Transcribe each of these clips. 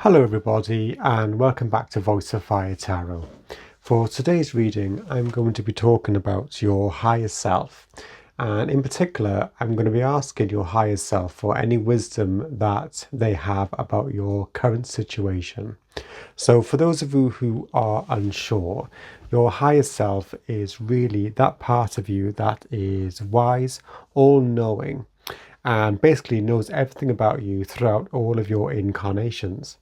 Hello everybody and welcome back to Voice of Fire Tarot. For today's reading I'm going to be talking about your higher self, and in particular I'm going to be asking your higher self for any wisdom that they have about your current situation. So for those of you who are unsure, your higher self is really that part of you that is wise, all-knowing, and basically knows everything about you throughout all of your incarnations.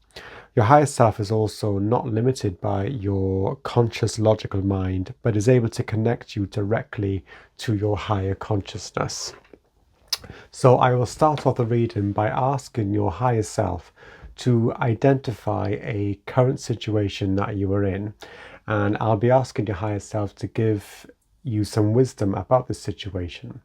Your higher self is also not limited by your conscious logical mind, but is able to connect you directly to your higher consciousness. So I will start off the reading by asking your higher self to identify a current situation that you are in, and I'll be asking your higher self to give you some wisdom about this situation.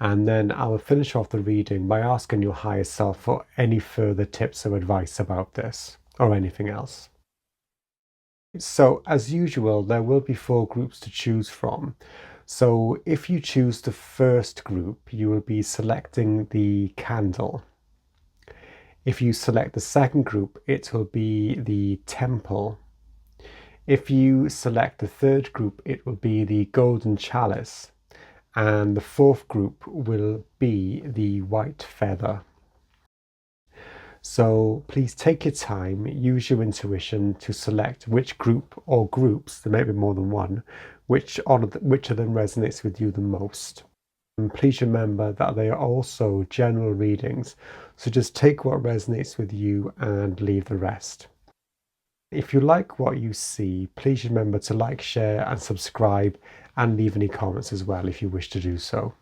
And then I will finish off the reading by asking your higher self for any further tips or advice about this or anything else. So as usual, there will be 4 groups to choose from. So if you choose the first group, you will be selecting the candle. If you select the second group, it will be the temple. If you select the third group, it will be the golden chalice. And the fourth group will be the white feather. So please take your time, use your intuition to select which group or groups, there may be more than one, which of them resonates with you the most. And please remember that they are also general readings, so just take what resonates with you and leave the rest. If you like what you see, please remember to like, share and subscribe, and leave any comments as well if you wish to do so.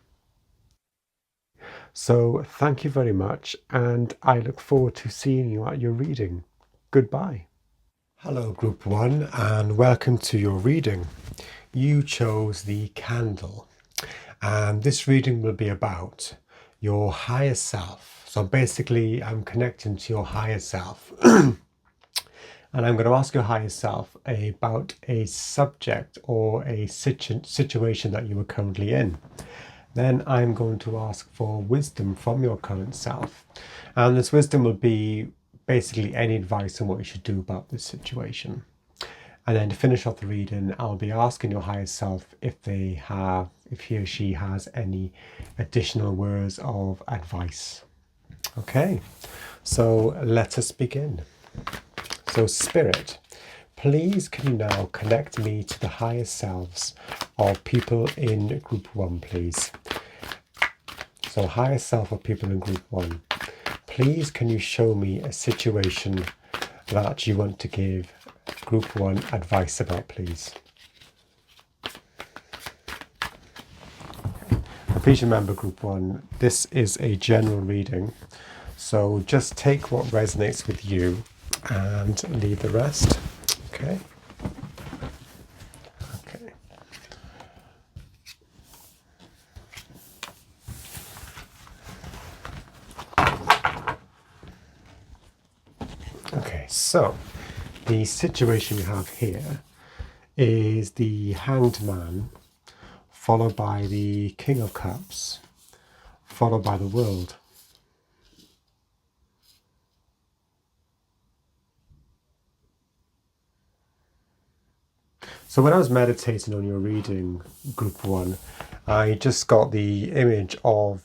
So thank you very much, and I look forward to seeing you at your reading. Goodbye. Hello Group 1 and welcome to your reading. You chose the candle, and this reading will be about your higher self. So basically I'm connecting to your higher self. And I'm going to ask your higher self about a subject or a situation that you are currently in. Then I'm going to ask for wisdom from your current self. And this wisdom will be basically any advice on what you should do about this situation. And then to finish off the reading, I'll be asking your higher self if he or she has any additional words of advice. Okay, so let us begin. So Spirit, please can you now connect me to the higher selves of people in Group 1, please. So higher self of people in Group 1, please can you show me a situation that you want to give Group 1 advice about, please. Please remember Group 1, this is a general reading, so just take what resonates with you and leave the rest. Okay. Okay, so the situation we have here is the Hanged Man, followed by the King of Cups, followed by the World. So when I was meditating on your reading, Group 1, I just got the image of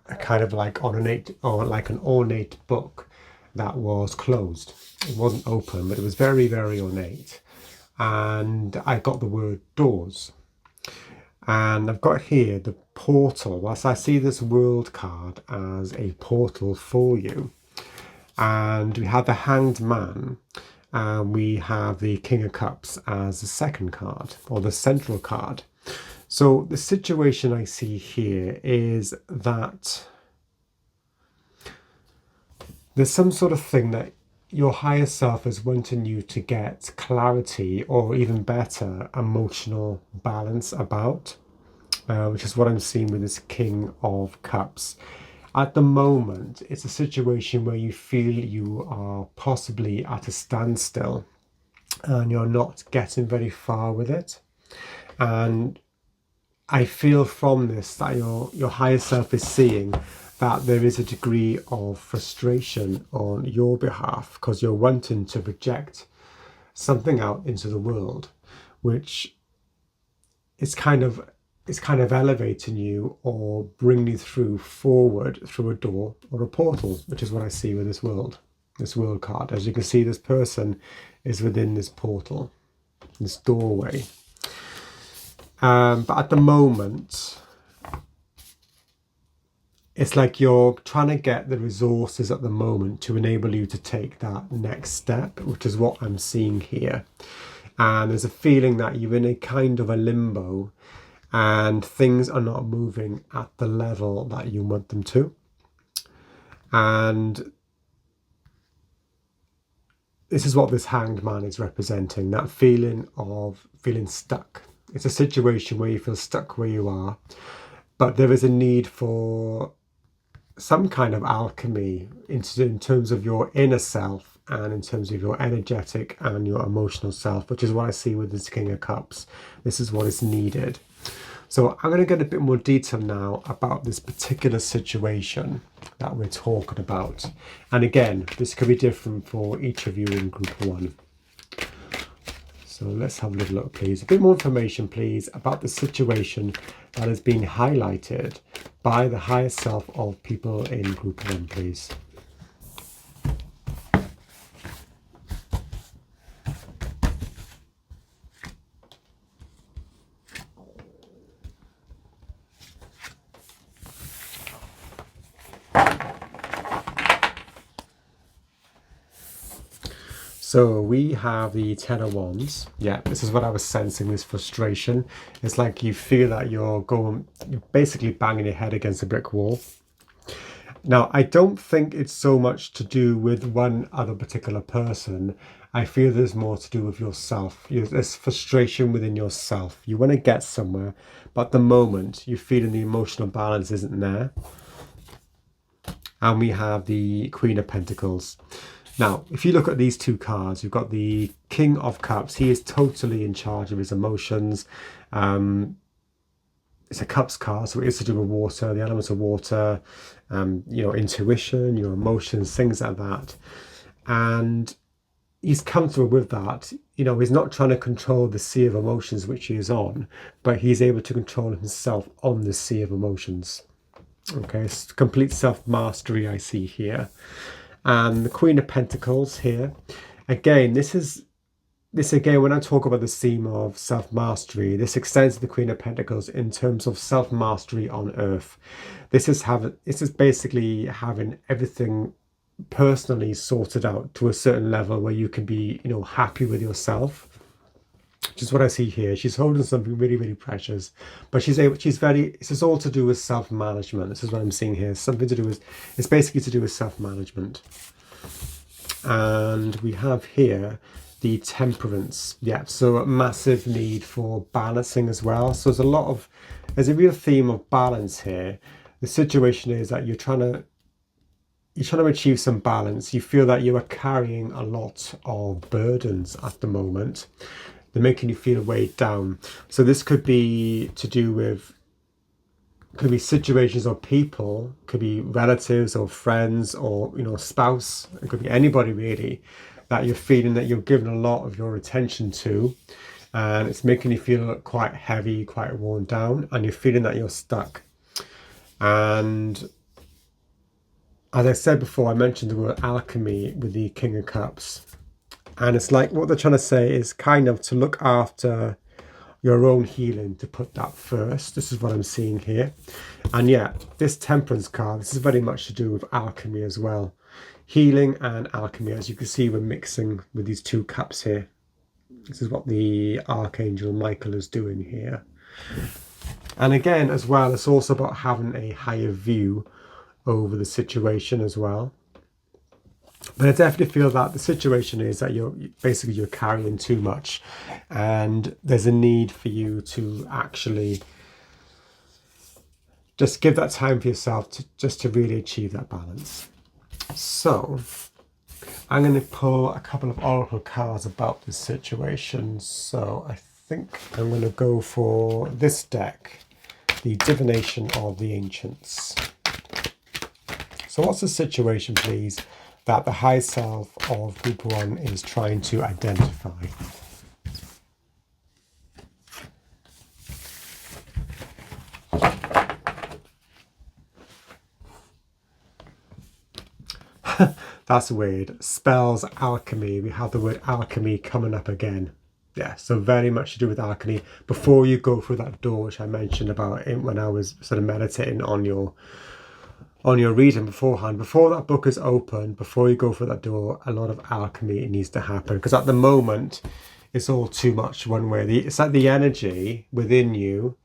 a kind of like an ornate book that was closed. It wasn't open, but it was very, very ornate. And I got the word doors. And I've got here the portal. Whilst I see this world card as a portal for you. And we have the Hanged Man. And we have the King of Cups as the second card, or the central card. So the situation I see here is that there's some sort of thing that your higher self is wanting you to get clarity or even better emotional balance about, which is what I'm seeing with this King of Cups. At the moment, it's a situation where you feel you are possibly at a standstill and you're not getting very far with it. And I feel from this that your higher self is seeing that there is a degree of frustration on your behalf because you're wanting to project something out into the world, which is kind of elevating you or bringing you forward through a door or a portal, which is what I see with this world card. As you can see, this person is within this portal, this doorway. But at the moment, it's like you're trying to get the resources at the moment to enable you to take that next step, which is what I'm seeing here. And there's a feeling that you're in a kind of a limbo and things are not moving at the level that you want them to. And this is what this Hanged Man is representing, that feeling of feeling stuck. It's a situation where you feel stuck where you are, but there is a need for some kind of alchemy in terms of your inner self and in terms of your energetic and your emotional self, which is what I see with this King of Cups. This is what is needed. So I'm going to get a bit more detail now about this particular situation that we're talking about. And again, this could be different for each of you in group 1. So let's have a little look, please. A bit more information, please, about the situation that has been highlighted by the higher self of people in group 1, please. So we have the Ten of Wands. Yeah, this is what I was sensing, this frustration. It's like you feel that you're basically banging your head against a brick wall. Now, I don't think it's so much to do with one other particular person. I feel there's more to do with yourself. There's frustration within yourself. You want to get somewhere, but at the moment you're feeling the emotional balance isn't there. And we have the Queen of Pentacles. Now, if you look at these two cards, you've got the King of Cups. He is totally in charge of his emotions. It's a Cups card, so it is to do with water, the elements of water, intuition, your emotions, things like that. And he's comfortable with that. He's not trying to control the sea of emotions which he is on, but he's able to control himself on the sea of emotions. Okay, it's complete self-mastery I see here. And the Queen of Pentacles here. Again, this again, when I talk about the theme of self-mastery, this extends to the Queen of Pentacles in terms of self-mastery on earth. This is basically having everything personally sorted out to a certain level where you can be, happy with yourself. Which is what I see here. She's holding something really, really precious, but this is all to do with self-management. This is what I'm seeing here. It's basically to do with self-management. And we have here the Temperance. Yeah, so a massive need for balancing as well. So there's a real theme of balance here. The situation is that you're trying to achieve some balance. You feel that you are carrying a lot of burdens at the moment. They're making you feel weighed down. So this could be to do with, could be situations or people, could be relatives or friends or, spouse. It could be anybody really that you're feeling that you're giving a lot of your attention to. And it's making you feel quite heavy, quite worn down. And you're feeling that you're stuck. And as I said before, I mentioned the word alchemy with the King of Cups. And it's like what they're trying to say is kind of to look after your own healing, to put that first. This is what I'm seeing here. And yeah, this Temperance card, this is very much to do with alchemy as well. Healing and alchemy, as you can see, we're mixing with these two cups here. This is what the Archangel Michael is doing here. And again, as well, it's also about having a higher view over the situation as well. But I definitely feel that the situation is that you're carrying too much, and there's a need for you to actually just give that time for yourself to really achieve that balance. So I'm going to pull a couple of oracle cards about this situation. So I think I'm going to go for this deck, the Divination of the Ancients. So what's the situation, please, that the higher self of group 1 is trying to identify? That's weird. Spells, alchemy. We have the word alchemy coming up again. Yeah, so very much to do with alchemy. Before you go through that door, which I mentioned about it when I was sort of meditating on your reading beforehand, before that book is open, before you go through that door, a lot of alchemy needs to happen. Because at the moment, it's all too much one way. It's like the energy within you,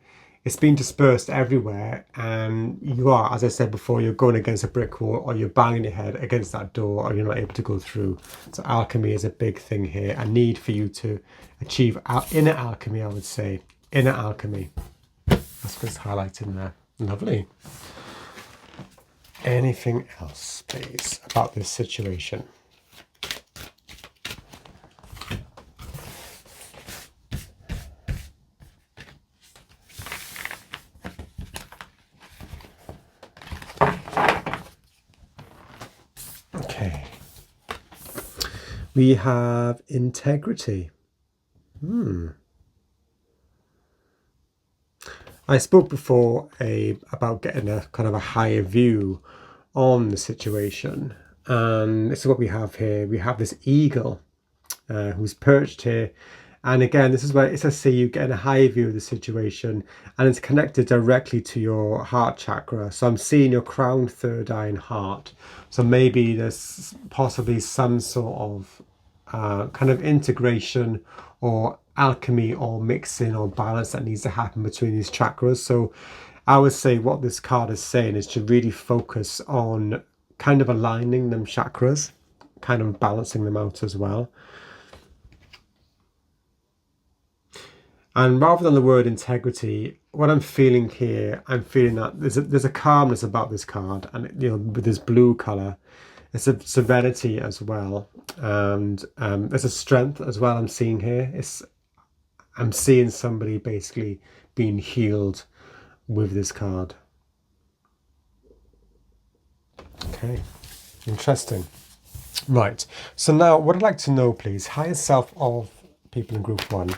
it's been dispersed everywhere, and you are, as I said before, you're going against a brick wall, or you're banging your head against that door, or you're not able to go through. So alchemy is a big thing here. A need for you to achieve inner alchemy, I would say. Inner alchemy. That's what's highlighted there. Lovely. Anything else, please, about this situation? Okay. We have integrity. I spoke before about getting a kind of a higher view on the situation, and this is what we have here. We have this eagle who's perched here, and again, this is where it's a see you getting a higher view of the situation, and it's connected directly to your heart chakra. So I'm seeing your crown, third eye, and heart. So maybe there's possibly some sort of kind of integration or alchemy or mixing or balance that needs to happen between these chakras. So I would say what this card is saying is to really focus on kind of aligning them chakras, kind of balancing them out as well. And rather than the word integrity, what I'm feeling here, I'm feeling that there's a calmness about this card, and with this blue color, it's a serenity as well, and there's a strength as well. I'm seeing here. I'm seeing somebody basically being healed with this card. Okay, interesting. Right. So now, what I'd like to know, please, higher self of people in group 1.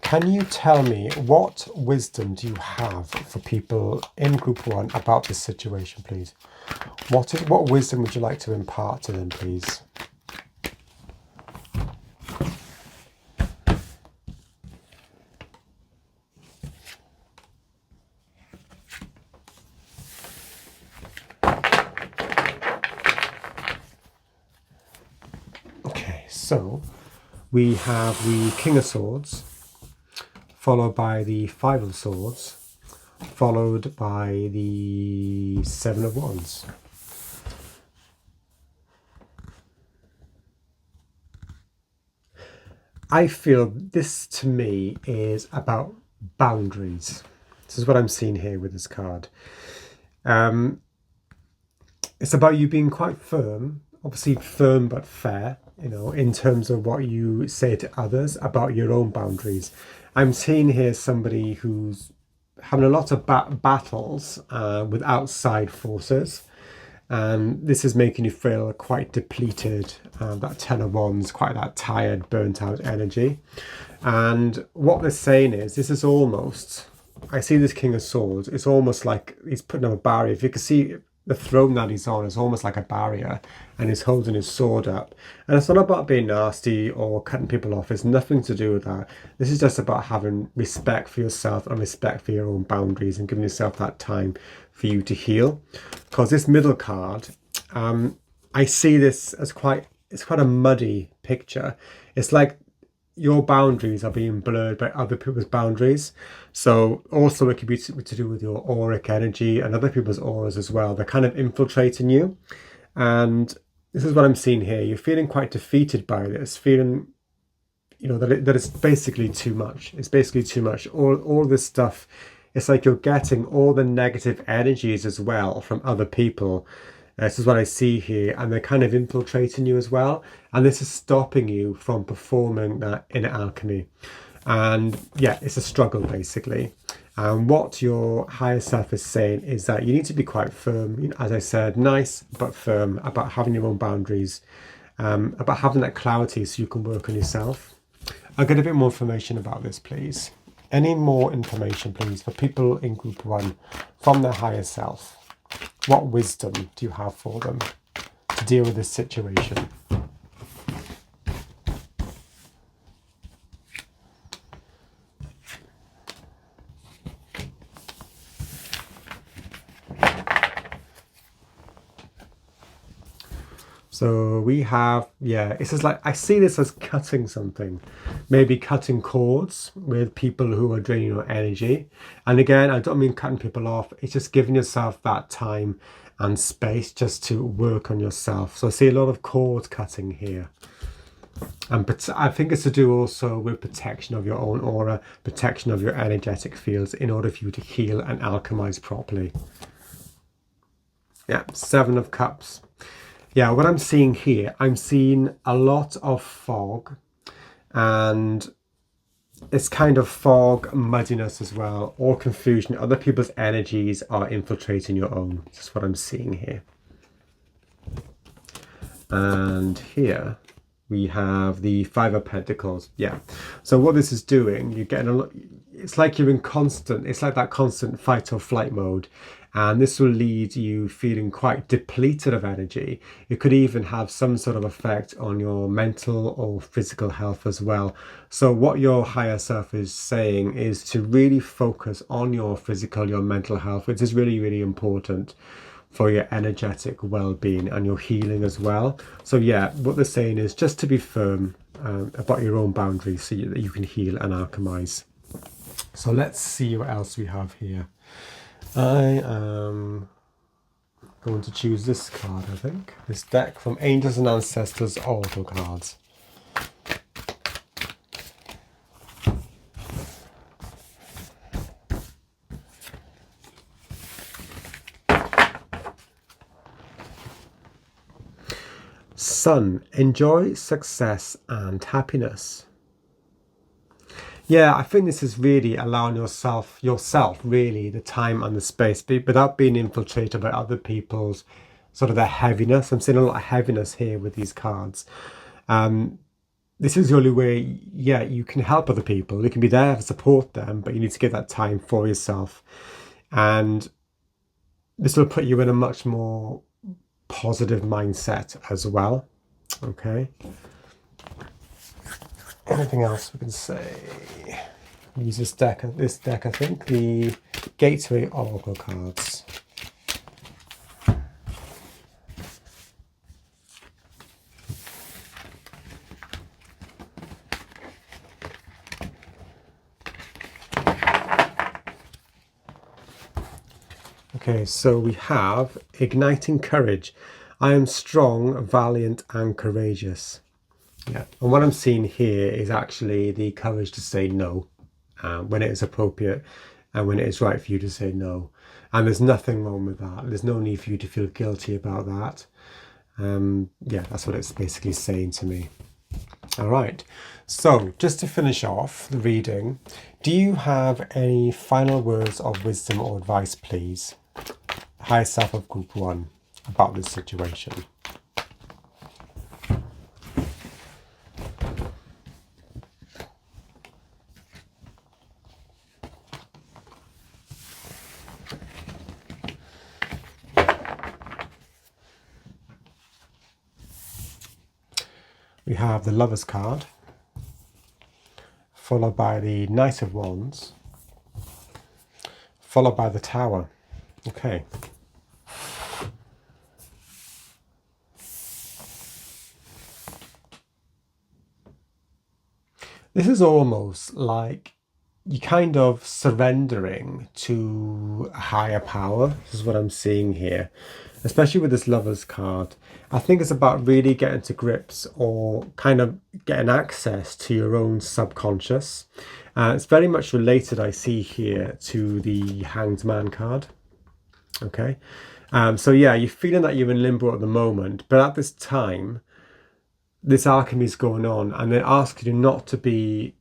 Can you tell me what wisdom do you have for people in group 1 about this situation, please? What wisdom would you like to impart to them, please? Okay, so we have the King of Swords, followed by the Five of Swords, followed by the Seven of Wands. I feel this to me is about boundaries. This is what I'm seeing here with this card. It's about you being quite firm, obviously firm but fair, in terms of what you say to others about your own boundaries. I'm seeing here somebody who's having a lot of battles with outside forces, and this is making you feel quite depleted, that Ten of Wands, quite that tired, burnt out energy. And what they're saying is, this is almost, I see this King of Swords, it's almost like he's putting up a barrier. If you can see the throne that he's on is almost like a barrier, and he's holding his sword up. And it's not about being nasty or cutting people off. It's nothing to do with that. This is just about having respect for yourself and respect for your own boundaries, and giving yourself that time for you to heal. Because this middle card, I see this as it's quite a muddy picture. It's like your boundaries are being blurred by other people's boundaries. So also it could be to do with your auric energy and other people's auras as well. They're kind of infiltrating you. And this is what I'm seeing here. You're feeling quite defeated by this, feeling, that it's basically too much. It's basically too much. All this stuff, it's like you're getting all the negative energies as well from other people. This is what I see here, and they're kind of infiltrating you as well. And this is stopping you from performing that inner alchemy. And yeah, it's a struggle basically. And what your higher self is saying is that you need to be quite firm, as I said, nice but firm about having your own boundaries, about having that clarity so you can work on yourself. I'll get a bit more information about this, please. Any more information, please, for people in group 1 from their higher self? What wisdom do you have for them to deal with this situation? So we have, it's just like, I see this as cutting something, maybe cutting cords with people who are draining your energy. And again, I don't mean cutting people off, it's just giving yourself that time and space just to work on yourself. So I see a lot of cord cutting here. And I think it's to do also with protection of your own aura, protection of your energetic fields in order for you to heal and alchemize properly. Yeah, 7 of Cups. Yeah, what I'm seeing here, I'm seeing a lot of fog, and it's kind of fog, muddiness as well, or confusion. Other people's energies are infiltrating your own. That's what I'm seeing here. And here we have the 5 of Pentacles. Yeah. So what this is doing, you're getting a lot, it's like you're in constant, it's like that constant fight or flight mode. And this will lead you feeling quite depleted of energy. It could even have some sort of effect on your mental or physical health as well. So what your higher self is saying is to really focus on your physical, your mental health, which is really, really important for your energetic well-being and your healing as well. So yeah, what they're saying is just to be firm about your own boundaries so that you can heal and alchemize. So let's see what else we have here. I am going to choose this card, I think. This deck from Angels and Ancestors Oracle cards. Sun, enjoy success and happiness. Yeah, I think this is really allowing yourself really the time and the space without being infiltrated by other people's sort of their heaviness. I'm seeing a lot of heaviness here with these cards. This is the only way, you can help other people. You can be there to support them, but you need to get that time for yourself. And this will put you in a much more positive mindset as well. Okay. Anything else we can say? Use this deck, I think, the Gateway Oracle cards. Okay, so we have Igniting Courage. I am strong, valiant, and courageous. Yeah, and what I'm seeing here is actually the courage to say no when it is appropriate and when it is right for you to say no. And there's nothing wrong with that. There's no need for you to feel guilty about that. That's what it's basically saying to me. All right, so just to finish off the reading, do you have any final words of wisdom or advice, please? Higher self of group 1 about this situation. We have the Lover's card, followed by the Knight of Wands, followed by the Tower. Okay. This is almost like you kind of surrendering to a higher power. This is what I'm seeing here, especially with this Lover's card. I think it's about really getting to grips or kind of getting access to your own subconscious. It's very much related, I see here, to the Hanged Man card. Okay. So yeah, you're feeling that you're in limbo at the moment, but at this time, this alchemy is going on, and they're asking you not to be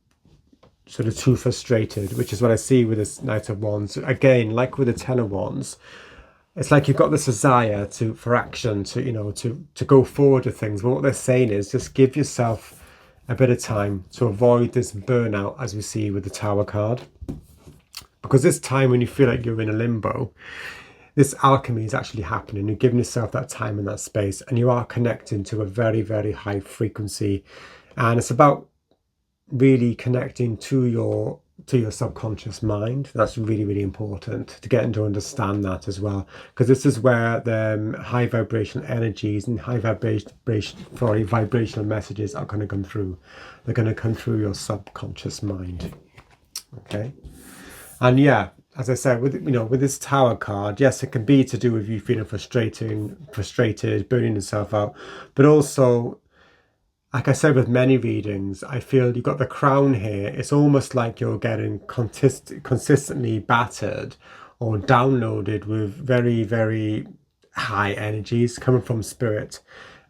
sort of too frustrated, which is what I see with this Knight of Wands. Again, like with the Ten of Wands, it's like you've got this desire for action, to go forward with things. But what they're saying is just give yourself a bit of time to avoid this burnout, as we see with the Tower card. Because this time when you feel like you're in a limbo, this alchemy is actually happening. You're giving yourself that time and that space, and you are connecting to a very, very high frequency. And it's about really connecting to your subconscious mind. That's really, really important to get to understand that as well, because this is where the high vibrational energies and vibrational messages are going to come through. They're going to come through your subconscious mind. Okay. And yeah, as I said, with this Tower card, yes, it can be to do with you feeling frustrated, burning yourself out, but also, like I said with many readings, I feel you've got the Crown here. It's almost like you're getting consistently battered or downloaded with very, very high energies coming from Spirit.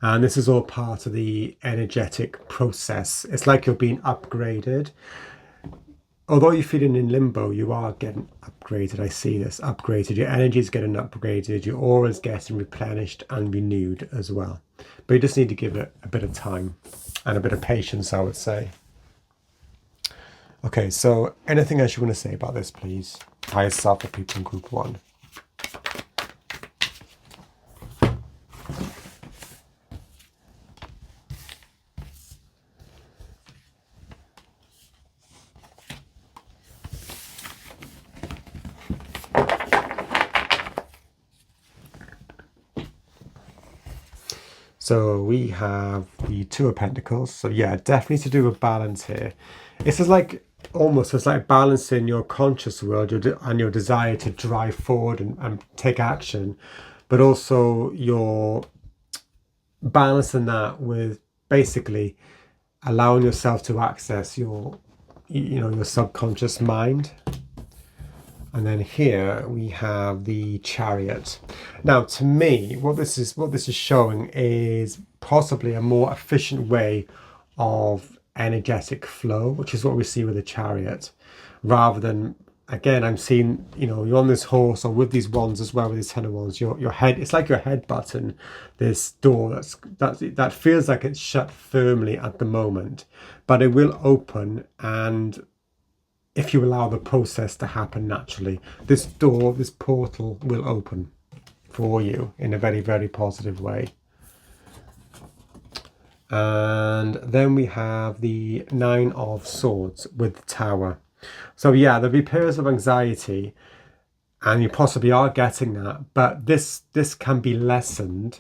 And this is all part of the energetic process. It's like you're being upgraded. Although you're feeling in limbo, you are getting upgraded. I see this, upgraded. Your energy is getting upgraded. Your aura is getting replenished and renewed as well. But you just need to give it a bit of time and a bit of patience, I would say. Okay, so anything else you want to say about this, please? Higher self for people in group 1. So we have the Two of Pentacles. So yeah, definitely to do with balance here. It's like balancing your conscious world and your desire to drive forward and take action, but also you're balancing that with basically allowing yourself to access your subconscious mind. And then here we have the Chariot. Now, to me, what this is showing is possibly a more efficient way of energetic flow, which is what we see with the Chariot, rather than, again, I'm seeing, you're on this horse or with these wands as well, with these Ten of Wands, your head, it's like your head button, this door that feels like it's shut firmly at the moment, but it will open, and if you allow the process to happen naturally, this door, this portal will open for you in a very, very positive way. And then we have the Nine of Swords with the Tower. So yeah, there'll be periods of anxiety, and you possibly are getting that, but this can be lessened,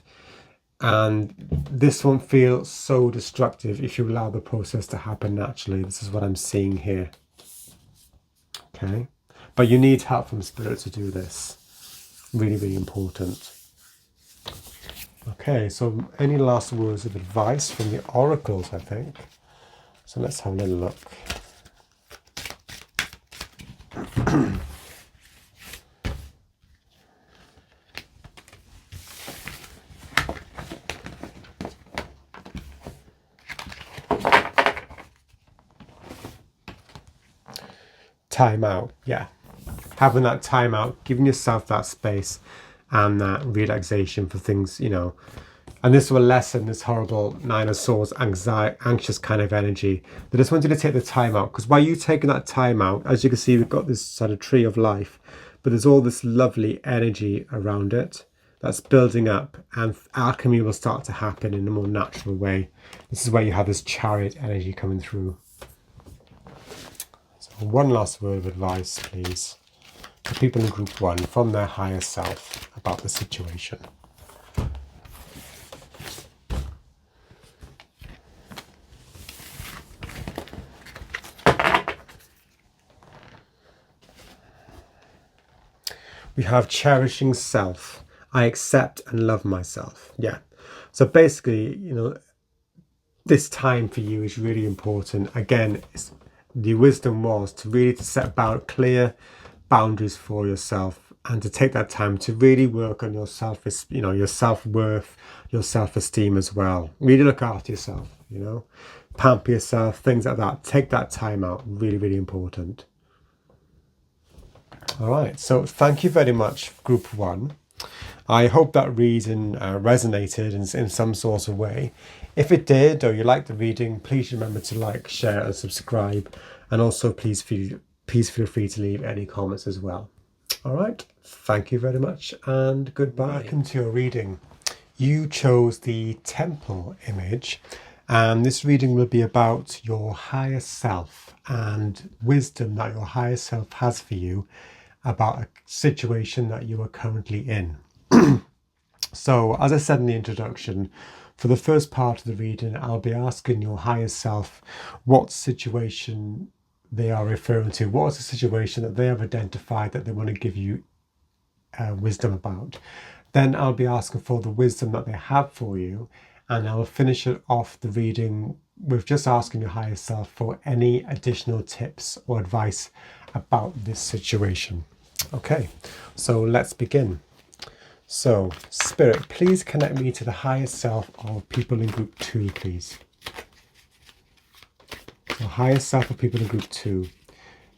and this won't feel so destructive if you allow the process to happen naturally. This is what I'm seeing here. Okay, but you need help from Spirit to do this. Really, really important. Okay, so any last words of advice from the oracles, I think. So let's have a little look. Time out, yeah. Having that time out, giving yourself that space and that relaxation for things, and this will lessen this horrible Nine of Swords, anxious kind of energy. They just want you to take the time out, because while you're taking that time out, as you can see, we've got this sort of tree of life, but there's all this lovely energy around it that's building up, and alchemy will start to happen in a more natural way. This is where you have this Chariot energy coming through. One last word of advice, please, for people in group 1 from their higher self about the situation. We have cherishing self. I accept and love myself. Yeah. So basically, this time for you is really important. Again, the wisdom was to really set clear boundaries for yourself, and to take that time to really work on your your self-worth, your self-esteem as well. Really look after yourself, pamper yourself, things like that. Take that time out, really, really important. All right, so thank you very much, Group 1. I hope that reading resonated in some sort of way. If it did, or you liked the reading, please remember to like, share and subscribe. And also please feel free to leave any comments as well. All right, thank you very much and goodbye. Welcome to your reading. You chose the temple image, and this reading will be about your higher self and wisdom that your higher self has for you about a situation that you are currently in. So, as I said in the introduction, for the first part of the reading, I'll be asking your higher self what situation they are referring to. What is the situation that they have identified that they want to give you wisdom about? Then I'll be asking for the wisdom that they have for you, and I'll finish it off the reading with just asking your higher self for any additional tips or advice about this situation. Okay, so let's begin. So, Spirit, please connect me to the higher self of people in Group 2, please. The higher self of people in Group 2.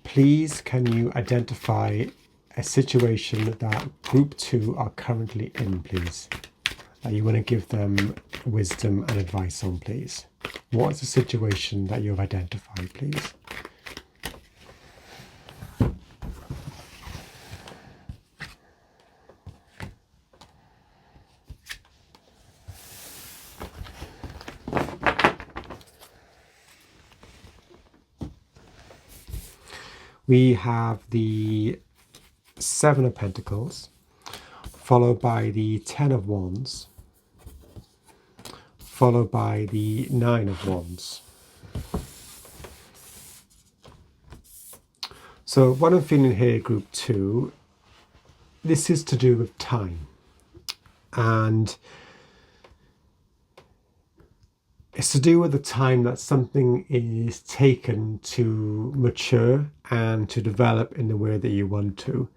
Please, can you identify a situation that Group 2 are currently in, please? That you want to give them wisdom and advice on, please. What is the situation that you have identified, please? We have the 7 of Pentacles, followed by the 10 of Wands, followed by the 9 of Wands. So what I'm feeling here, Group 2, this is to do with time. And it's to do with the time that something is taken to mature and to develop in the way that you want to.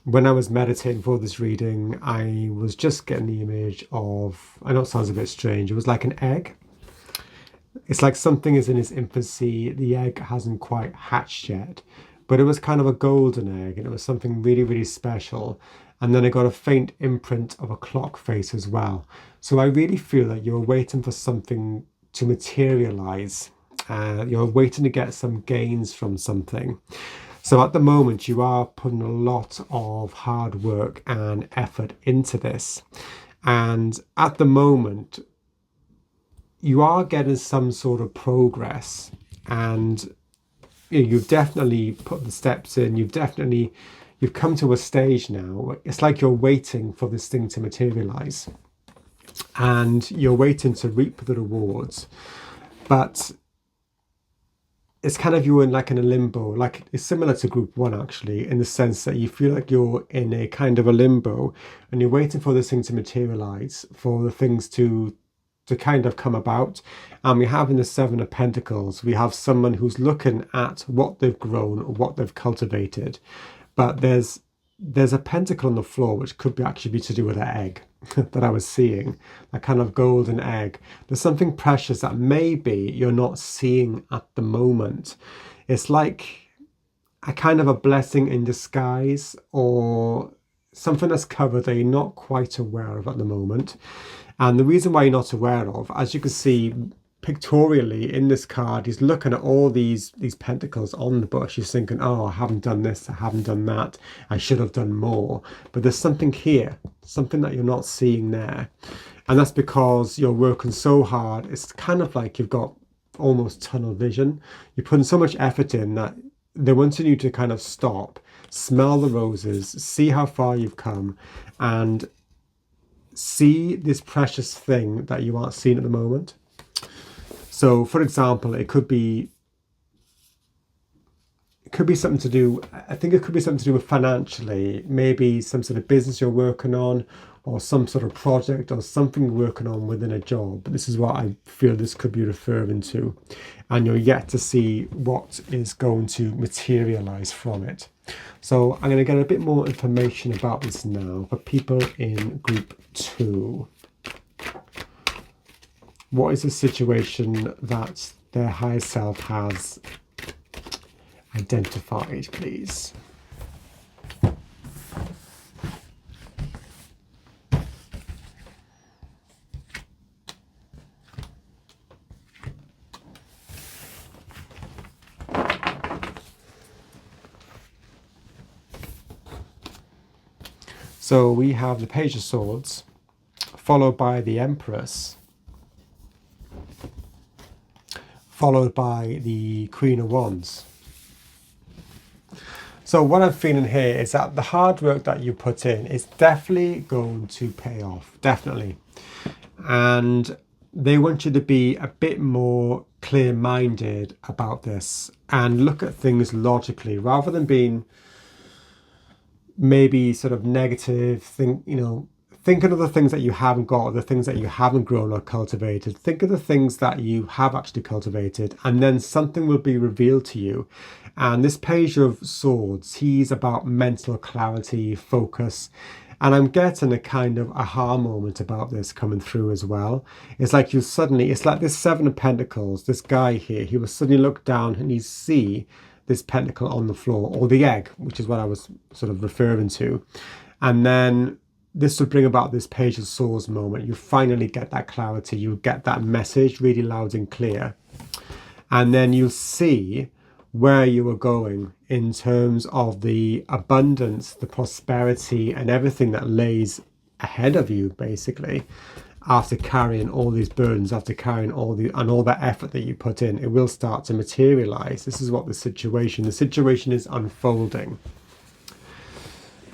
When I was meditating for this reading, I was just getting the image of, I know it sounds a bit strange, it was like an egg. It's like something is in its infancy, the egg hasn't quite hatched yet, but it was kind of a golden egg and it was something really, really special. And then I got a faint imprint of a clock face as well. So I really feel that you're waiting for something to materialize. You're waiting to get some gains from something. So at the moment, you are putting a lot of hard work and effort into this. And at the moment, you are getting some sort of progress. And you've definitely put the steps in. You've come to a stage now. It's like you're waiting for this thing to materialize. And you're waiting to reap the rewards. But it's kind of you're in like in a limbo, like it's similar to Group 1 actually, in the sense that you feel like you're in a kind of a limbo and you're waiting for this thing to materialize, for the things to kind of come about. And we have in the 7 of Pentacles, we have someone who's looking at what they've grown or what they've cultivated. But there's a pentacle on the floor, which could actually be to do with that egg that I was seeing, that kind of golden egg. There's something precious that maybe you're not seeing at the moment. It's like a kind of a blessing in disguise, or something that's covered that you're not quite aware of at the moment. And the reason why you're not aware of, as you can see pictorially in this card, he's looking at all these pentacles on the bush. He's thinking, oh, I haven't done this, I haven't done that, I should have done more. But there's something here, something that you're not seeing there. And that's because you're working so hard. It's kind of like you've got almost tunnel vision. You're putting so much effort in that they're wanting you to kind of stop, smell the roses, see how far you've come, and see this precious thing that you aren't seeing at the moment. So, for example, it could be something to do, I think it could be something to do with financially, maybe some sort of business you're working on, or some sort of project or something you're working on within a job. This is what I feel this could be referring to. And you're yet to see what is going to materialize from it. So I'm going to get a bit more information about this now for people in Group 2. What is the situation that their higher self has identified, please. So we have the Page of Swords, followed by the Empress, followed by the Queen of Wands. So what I'm feeling here is that the hard work that you put in is definitely going to pay off, definitely. And they want you to be a bit more clear-minded about this and look at things logically rather than being maybe sort of negative, thinking of the things that you haven't got, the things that you haven't grown or cultivated. Think of the things that you have actually cultivated, and then something will be revealed to you. And this Page of Swords, he's about mental clarity, focus, and I'm getting a kind of aha moment about this coming through as well. It's like it's like this Seven of Pentacles, this guy here, he will suddenly look down and he see this pentacle on the floor, or the egg, which is what I was sort of referring to. And then this will bring about this Page of Swords moment. You finally get that clarity, you get that message really loud and clear. And then you'll see where you are going in terms of the abundance, the prosperity, and everything that lays ahead of you, basically. After carrying all these burdens, after carrying all that effort that you put in, it will start to materialize. This is what the situation is unfolding.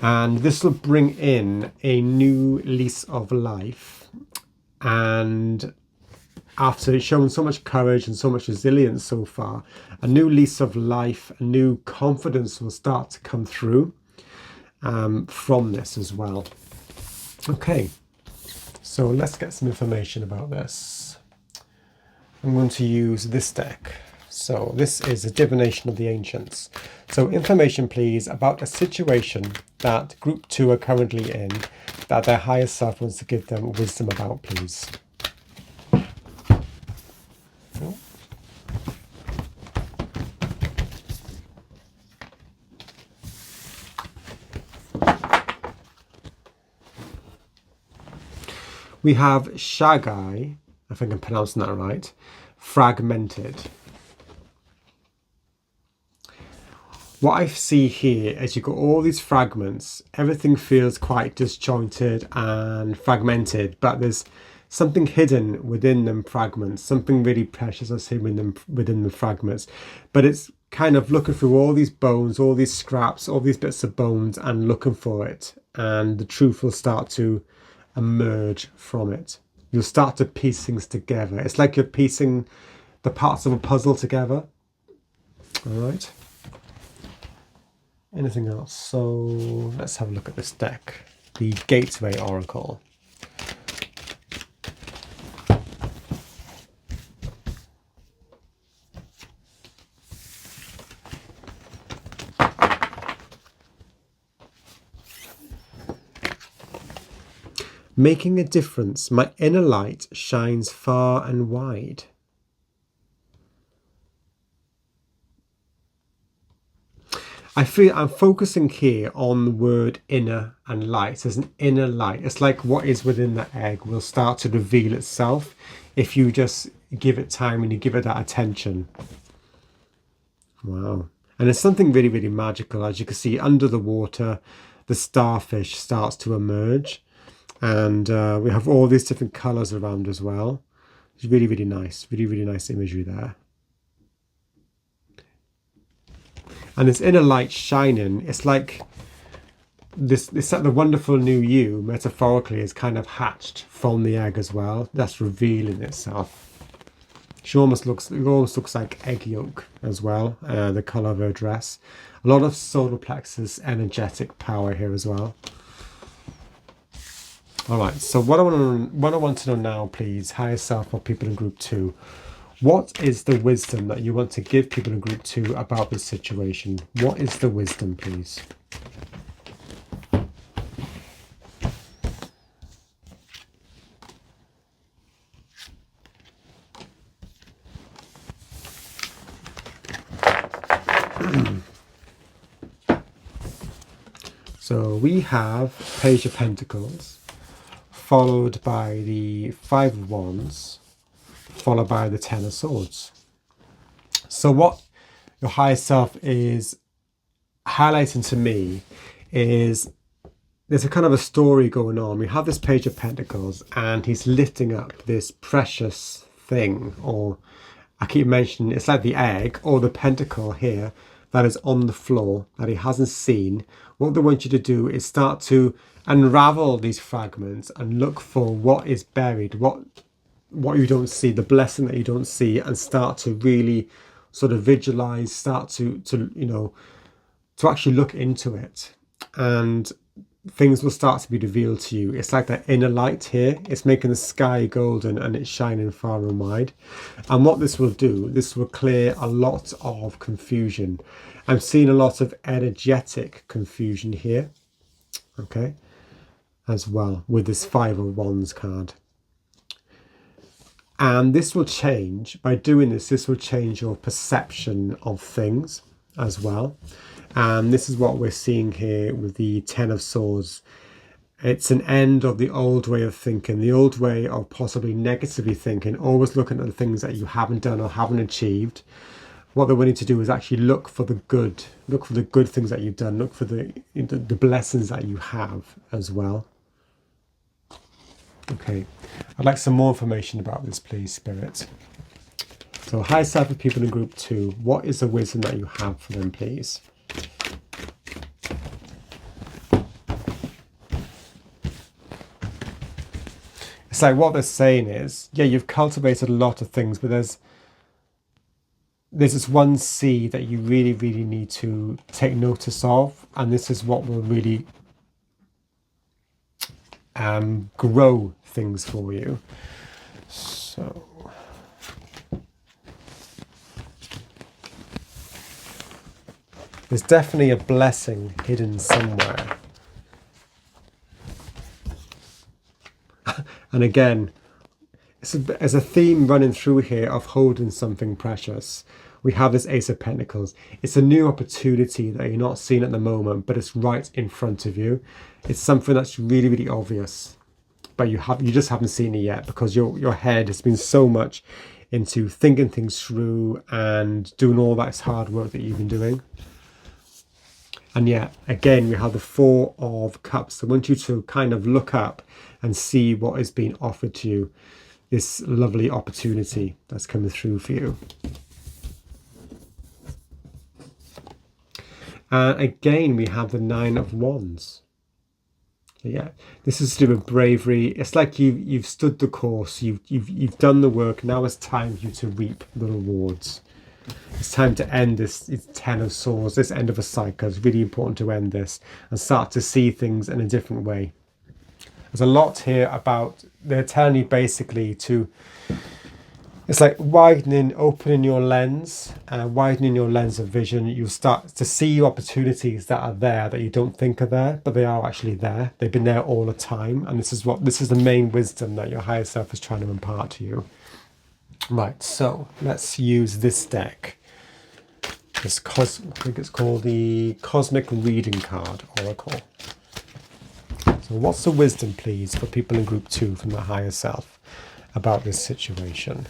And this will bring in a new lease of life. And after showing so much courage and so much resilience so far, a new lease of life, a new confidence will start to come through from this as well. Okay. So let's get some information about this. I'm going to use this deck. So this is a Divination of the Ancients. So information, please, about a situation that Group 2 are currently in, that their higher self wants to give them wisdom about, please. We have Shagai, I think I'm pronouncing that right, fragmented. What I see here is you've got all these fragments. Everything feels quite disjointed and fragmented, but there's something hidden within them fragments, something really precious I see within the fragments. But it's kind of looking through all these bones, all these scraps, all these bits of bones and looking for it. And the truth will start to emerge from it. You'll start to piece things together. It's like you're piecing the parts of a puzzle together. All right. Anything else? So let's have a look at this deck. The Gateway Oracle. Making a difference, my inner light shines far and wide. I feel I'm focusing here on the word inner and light. There's an inner light. It's like what is within the egg will start to reveal itself if you just give it time and you give it that attention. Wow. And it's something really, really magical. As you can see, under the water, the starfish starts to emerge. And we have all these different colours around as well. It's really, really nice. Really, really nice imagery there. And this inner light shining, it's like the wonderful new you, metaphorically, is kind of hatched from the egg as well. That's revealing itself. It almost looks like egg yolk as well, the colour of her dress. A lot of solar plexus energetic power here as well. All right, so what I want to know now, please, higher self or people in Group 2, what is the wisdom that you want to give people in Group 2 about this situation? What is the wisdom, please? So we have Page of Pentacles, followed by the Five of Wands, followed by the Ten of Swords. So what your higher self is highlighting to me is there's a kind of a story going on. We have this Page of Pentacles and he's lifting up this precious thing, or I keep mentioning it's like the egg or the pentacle here that is on the floor that he hasn't seen. What they want you to do is start to unravel these fragments and look for what is buried, what you don't see, the blessing that you don't see, and start to really sort of visualize, start to you know, to actually look into it, and things will start to be revealed to you. It's like that inner light here. It's making the sky golden and it's shining far and wide. And what this will do, this will clear a lot of confusion. I'm seeing a lot of energetic confusion here, okay, as well with this Five of Wands card. And this will change, by doing this, this will change your perception of things as well. And this is what we're seeing here with the Ten of Swords. It's an end of the old way of thinking, the old way of possibly negatively thinking, always looking at the things that you haven't done or haven't achieved. What they're wanting to do is actually look for the good things that you've done, look for the blessings that you have as well. Okay, I'd like some more information about this, please, Spirit. So high self of people in group 2, what is the wisdom that you have for them, please? It's like what they're saying is, yeah, you've cultivated a lot of things, but there's this one seed that you really, really need to take notice of, and this is what will really grow things for you. So there's definitely a blessing hidden somewhere. And again, there's a theme running through here of holding something precious. We have this Ace of Pentacles. It's a new opportunity that you're not seeing at the moment, but it's right in front of you. It's something that's really, really obvious, but you just haven't seen it yet because your head has been so much into thinking things through and doing all that hard work that you've been doing. And yet, again, we have the Four of Cups. I want you to kind of look up and see what is being offered to you. This lovely opportunity that's coming through for you. And again, we have the Nine of Wands. So yeah, this is to do with bravery. It's like you've stood the course. You've done the work. Now it's time for you to reap the rewards. It's time to end this Ten of Swords, this end of a cycle. It's really important to end this and start to see things in a different way. There's a lot here about, they're telling you basically to, it's like widening, opening your lens, widening your lens of vision. You'll start to see opportunities that are there that you don't think are there, but they are actually there. They've been there all the time. And this is the main wisdom that your higher self is trying to impart to you. Right, so let's use this deck. I think it's called the Cosmic Reading Card Oracle. So what's the wisdom, please, for people in group 2 from the higher self about this situation?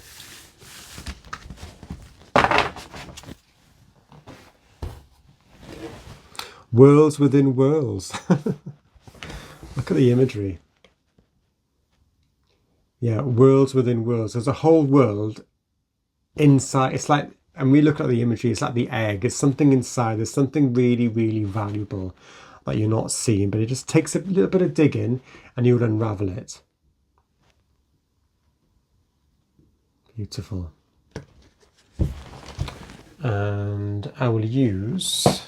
Worlds within worlds. Look at the imagery. Yeah, worlds within worlds. There's a whole world inside. It's like, and we look at the imagery, it's like the egg. It's something inside. There's something really, really valuable that you're not seeing, but it just takes a little bit of digging and you'll unravel it. Beautiful. And I will use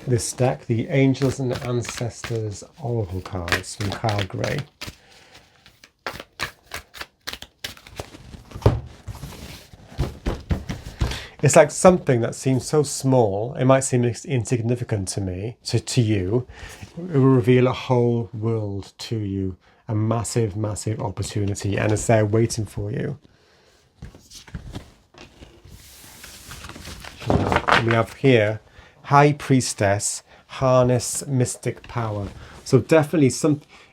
this deck, the Angels and Ancestors Oracle cards from Carl Gray. It's like something that seems so small, it might seem insignificant to me, to you. It will reveal a whole world to you, a massive, massive opportunity, and it's there waiting for you. And we have here High Priestess, harness mystic power. So definitely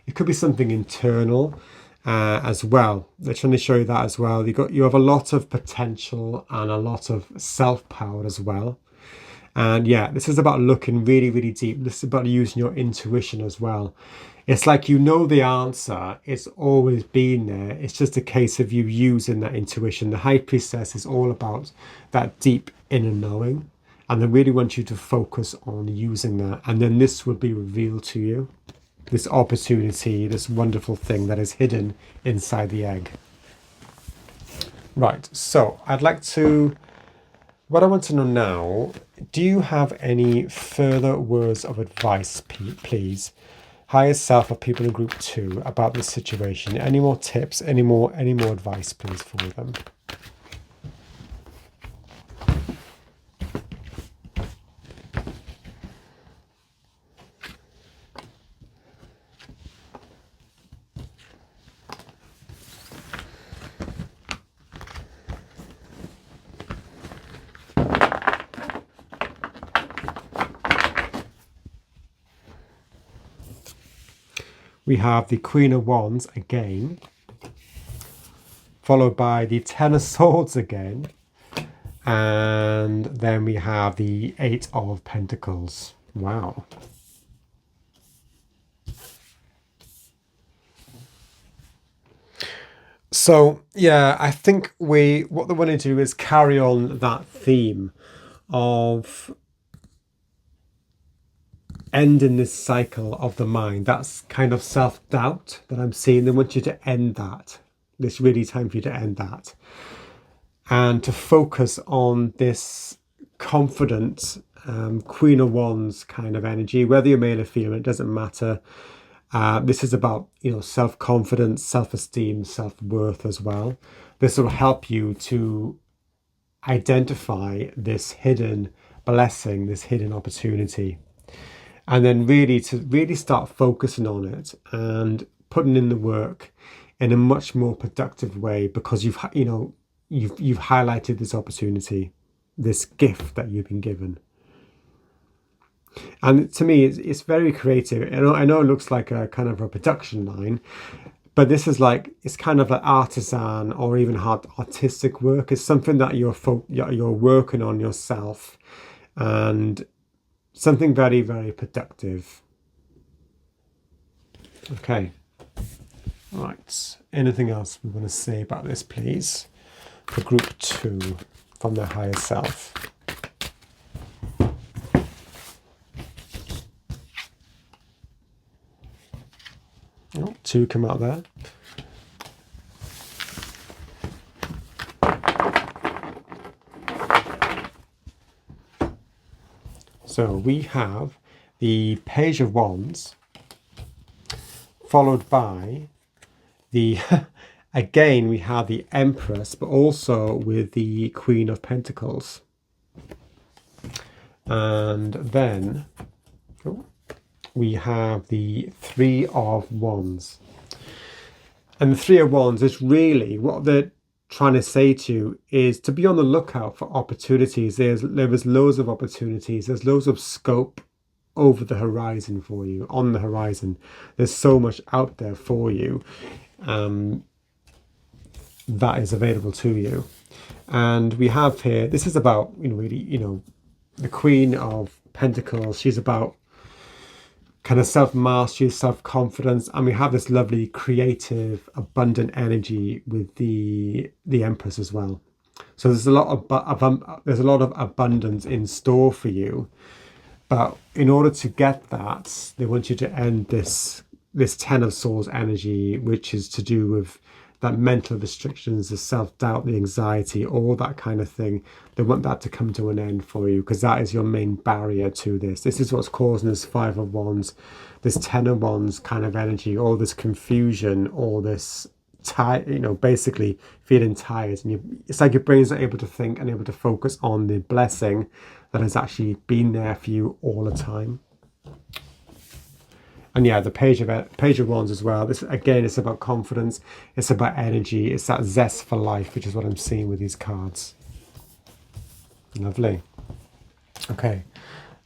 it could be something internal as well. They're trying to show you that as well. You have a lot of potential and a lot of self-power as well. And yeah, this is about looking really, really deep. This is about using your intuition as well. It's like you know the answer. It's always been there. It's just a case of you using that intuition. The High Priestess is all about that deep inner knowing. And they really want you to focus on using that. And then this will be revealed to you. This opportunity, this wonderful thing that is hidden inside the egg. Right, so what I want to know now, do you have any further words of advice, please? Higher self or people in group 2 about this situation. Any more tips, any more advice, please, for them? We have the Queen of Wands again, followed by the Ten of Swords again, and then we have the Eight of Pentacles. Wow. So yeah, I think what they want to do is carry on that theme of ending this cycle of the mind. That's kind of self-doubt that I'm seeing. They want you to end that. It's really time for you to end that. And to focus on this confident Queen of Wands kind of energy, whether you're male or female, it doesn't matter. This is about, self-confidence, self-esteem, self-worth as well. This will help you to identify this hidden blessing, this hidden opportunity. And then really start focusing on it and putting in the work in a much more productive way, because you've highlighted this opportunity, this gift that you've been given. And to me, it's very creative. I know it looks like a kind of a production line, but this is it's kind of an artisan or even artistic work. It's something that you're working on yourself, and something very, very productive. Okay. Right. Anything else we want to say about this, please? For group 2 from their higher self. Oh, 2 come out there. So we have the Page of Wands, followed by again we have the Empress, but also with the Queen of Pentacles. And then we have the Three of Wands. And the Three of Wands is really what they're trying to say to you is to be on the lookout for opportunities. There is loads of opportunities. There's loads of scope over the horizon for you, on the horizon. There's so much out there for you that is available to you. And we have here, this is about, the Queen of Pentacles. She's about kind of self-mastery, self-confidence, and we have this lovely creative abundant energy with the Empress as well. So there's a lot of abundance in store for you, but in order to get that, they want you to end this Ten of Swords energy, which is to do with that mental restrictions, the self-doubt, the anxiety, all that kind of thing. They want that to come to an end for you, because that is your main barrier to this. This is what's causing this Five of Wands, this Ten of Wands kind of energy, all this confusion, all this basically feeling tired. And it's like your brain's not able to think and able to focus on the blessing that has actually been there for you all the time. And yeah, the Page of Wands as well. This again, it's about confidence. It's about energy. It's that zest for life, which is what I'm seeing with these cards. Lovely. Okay.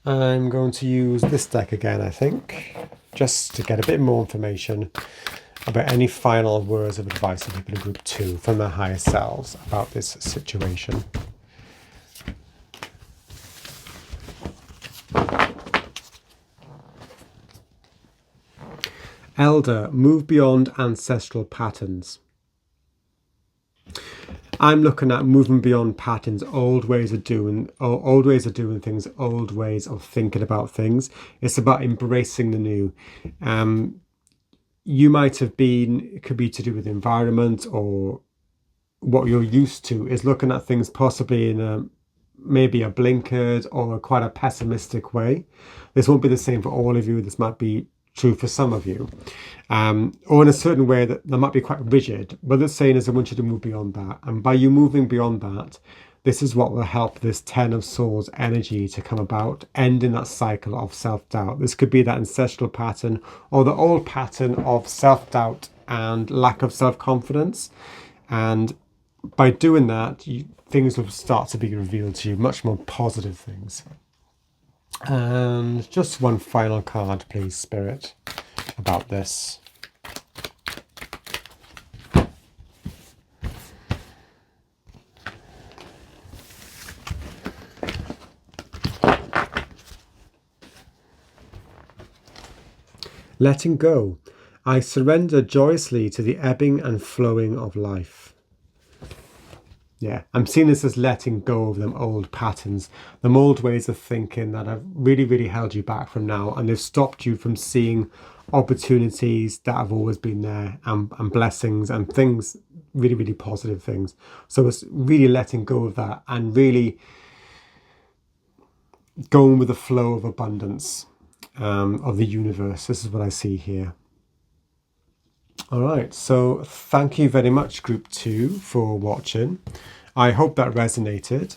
I'm going to use this deck again, I think, just to get a bit more information about any final words of advice for people in group 2 from their higher selves about this situation. Elder, move beyond ancestral patterns. I'm looking at moving beyond patterns, old ways of doing things, old ways of thinking about things. It's about embracing the new. You might have been, it could be to do with environment, or what you're used to is looking at things possibly in maybe a blinkered or quite a pessimistic way. This won't be the same for all of you. This might be true for some of you, or in a certain way that might be quite rigid. But it's saying is I want you to move beyond that, and by you moving beyond that, this is what will help this 10 of Swords energy to come about, ending that cycle of self-doubt. This could be that ancestral pattern or the old pattern of self-doubt and lack of self-confidence, and by doing that, things will start to be revealed to you, much more positive things. And just one final card, please, Spirit, about this. Letting go. I surrender joyously to the ebbing and flowing of life. Yeah, I'm seeing this as letting go of them old patterns, them old ways of thinking that have really, really held you back from now, and they've stopped you from seeing opportunities that have always been there, and blessings and things, really, really positive things. So it's really letting go of that and really going with the flow of abundance of the universe. This is what I see here. All right, so thank you very much, Group 2, for watching. I hope that resonated.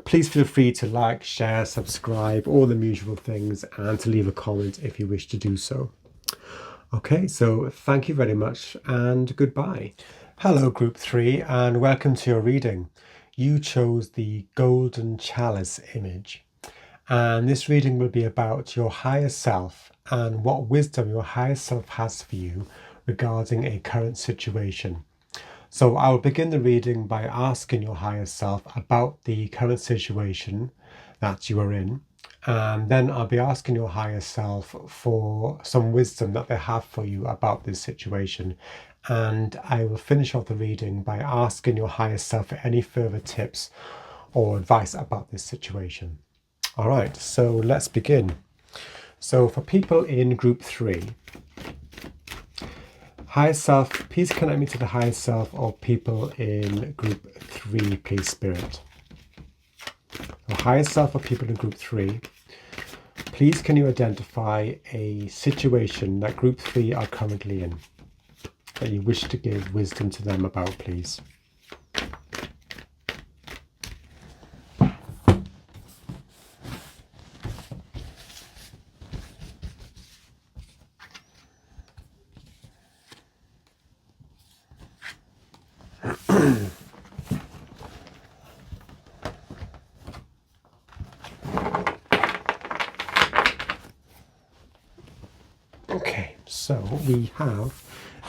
Please feel free to like, share, subscribe, all the usual things, and to leave a comment if you wish to do so. Okay, so thank you very much and goodbye. Hello, Group 3, and welcome to your reading. You chose the golden chalice image, and this reading will be about your higher self and what wisdom your higher self has for you regarding a current situation. So I'll begin the reading by asking your higher self about the current situation that you are in, and then I'll be asking your higher self for some wisdom that they have for you about this situation, and I will finish off the reading by asking your higher self for any further tips or advice about this situation. All right, so let's begin. So for people in Group 3, higher self, please connect me to the higher self of people in Group 3, please, Spirit. The higher self of people in Group 3, please can you identify a situation that Group 3 are currently in that you wish to give wisdom to them about, please. Okay, so we have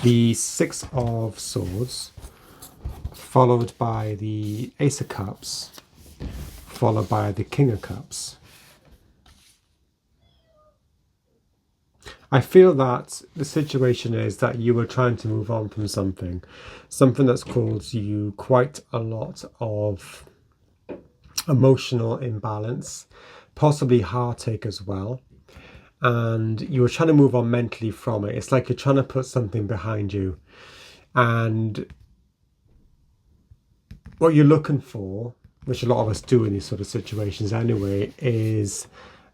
the 6 of Swords, followed by the Ace of Cups, followed by the King of Cups. I feel that the situation is that you are trying to move on from something that's caused you quite a lot of emotional imbalance, possibly heartache as well. And you were trying to move on mentally from it. It's like you're trying to put something behind you. And what you're looking for, which a lot of us do in these sort of situations anyway, is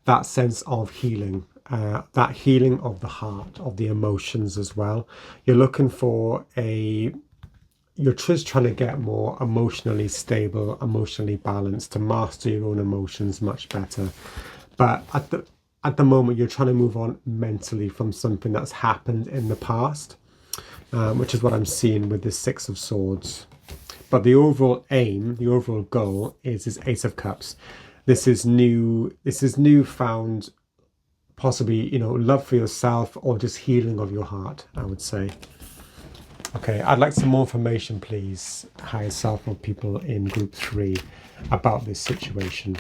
that sense of healing. That healing of the heart, of the emotions as well. You're looking for you're just trying to get more emotionally stable, emotionally balanced, to master your own emotions much better. But at the moment, you're trying to move on mentally from something that's happened in the past, which is what I'm seeing with the 6 of Swords. But the overall aim, the overall goal is this Ace of Cups. This is newfound, possibly, love for yourself or just healing of your heart, I would say. Okay, I'd like some more information, please, higher self or people in group 3, about this situation.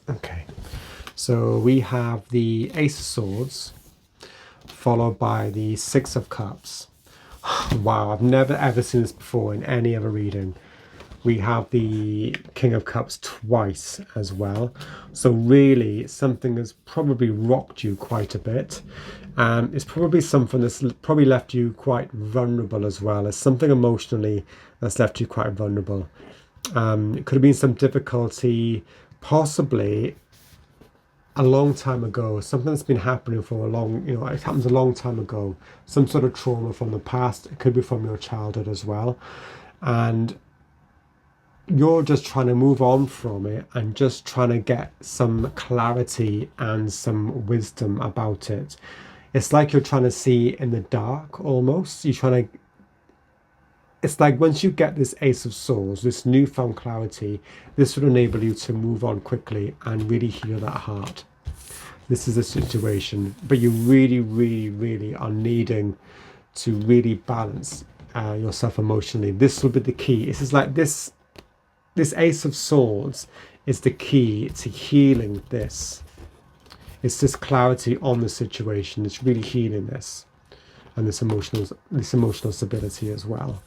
Okay, so we have the Ace of Swords, followed by the Six of Cups. Wow, I've never ever seen this before in any other reading. We have the King of Cups twice as well. So really, something has probably rocked you quite a bit. It's probably something that's probably left you quite vulnerable as well. It's something emotionally that's left you quite vulnerable. It could have been some difficulty, possibly a long time ago, something that's been happening for a long, it happens a long time ago, some sort of trauma from the past. It could be from your childhood as well. And you're just trying to move on from it and just trying to get some clarity and some wisdom about it. It's like you're trying to see in the dark almost. It's like once you get this Ace of Swords, this newfound clarity, this will enable you to move on quickly and really heal that heart. This is a situation, but you really, really, really are needing to really balance yourself emotionally. This will be the key. This is like this Ace of Swords is the key to healing this. It's this clarity on the situation. It's really healing this, and this emotional stability as well.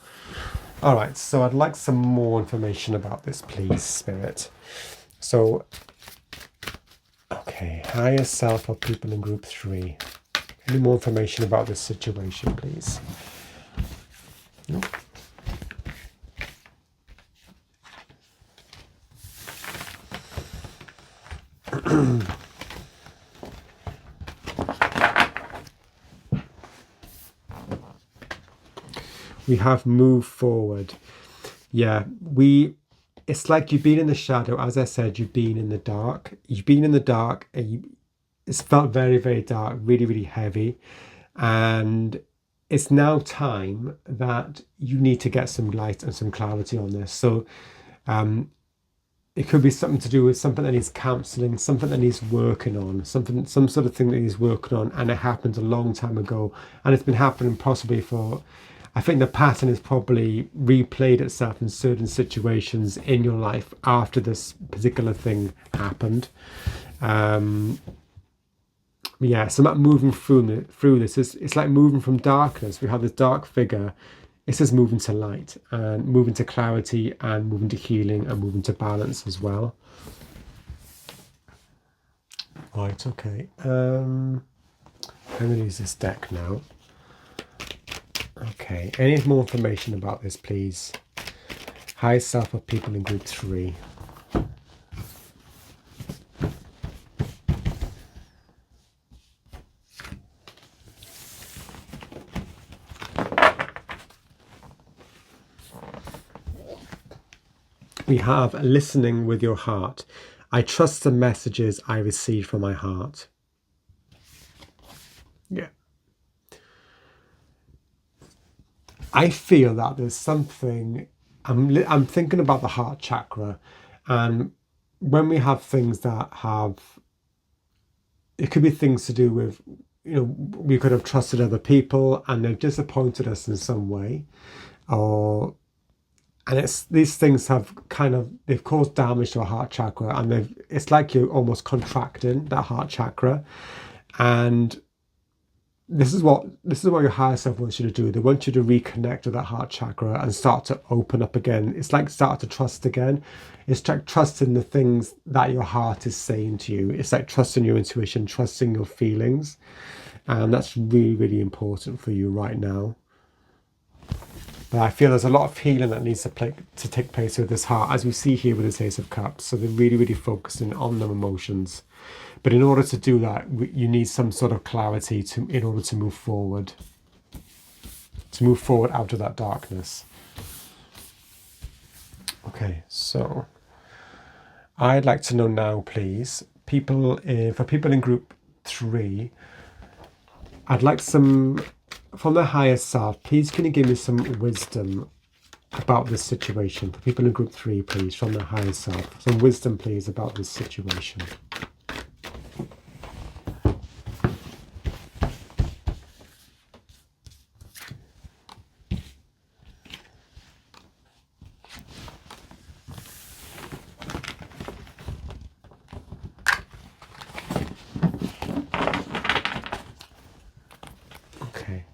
All right, so I'd like some more information about this, please, Spirit. So, okay, higher self or people in group 3. Any more information about this situation, please? Nope. We have moved forward. Yeah, it's like you've been in the shadow. As I said, you've been in the dark. You've been in the dark. And it's felt very, very dark, really, really heavy. And it's now time that you need to get some light and some clarity on this. So it could be something to do with something that he's counselling, something that he's working on, some sort of thing that he's working on, and it happened a long time ago. And it's been happening possibly for... I think the pattern has probably replayed itself in certain situations in your life after this particular thing happened. Yeah, so that moving through this it's like moving from darkness. We have this dark figure. It's just moving to light and moving to clarity and moving to healing and moving to balance as well. Right, okay. I'm going to use this deck now. Okay, any more information about this, please? High self of people in group 3. We have listening with your heart. I trust the messages I receive from my heart. Yeah. I feel that there's something, I'm thinking about the heart chakra, and when we have things that have, it could be things to do with, we could have trusted other people and they've disappointed us in some way, and these things have they've caused damage to our heart chakra, and it's like you're almost contracting that heart chakra, and this is what your higher self wants you to do. They want you to reconnect with that heart chakra and start to open up again. It's like start to trust again. It's like trusting the things that your heart is saying to you. It's like trusting your intuition, trusting your feelings. And that's really, really important for you right now. But I feel there's a lot of healing that needs to take place with this heart, as we see here with this Ace of Cups. So they're really, really focusing on their emotions. But in order to do that, you need some sort of clarity in order to move forward. To move forward out of that darkness. Okay, so I'd like to know now, please, for people in group 3, I'd like some from the higher self. Please, can you give me some wisdom about this situation? For people in group 3, please, from the higher self, some wisdom, please, about this situation. Okay.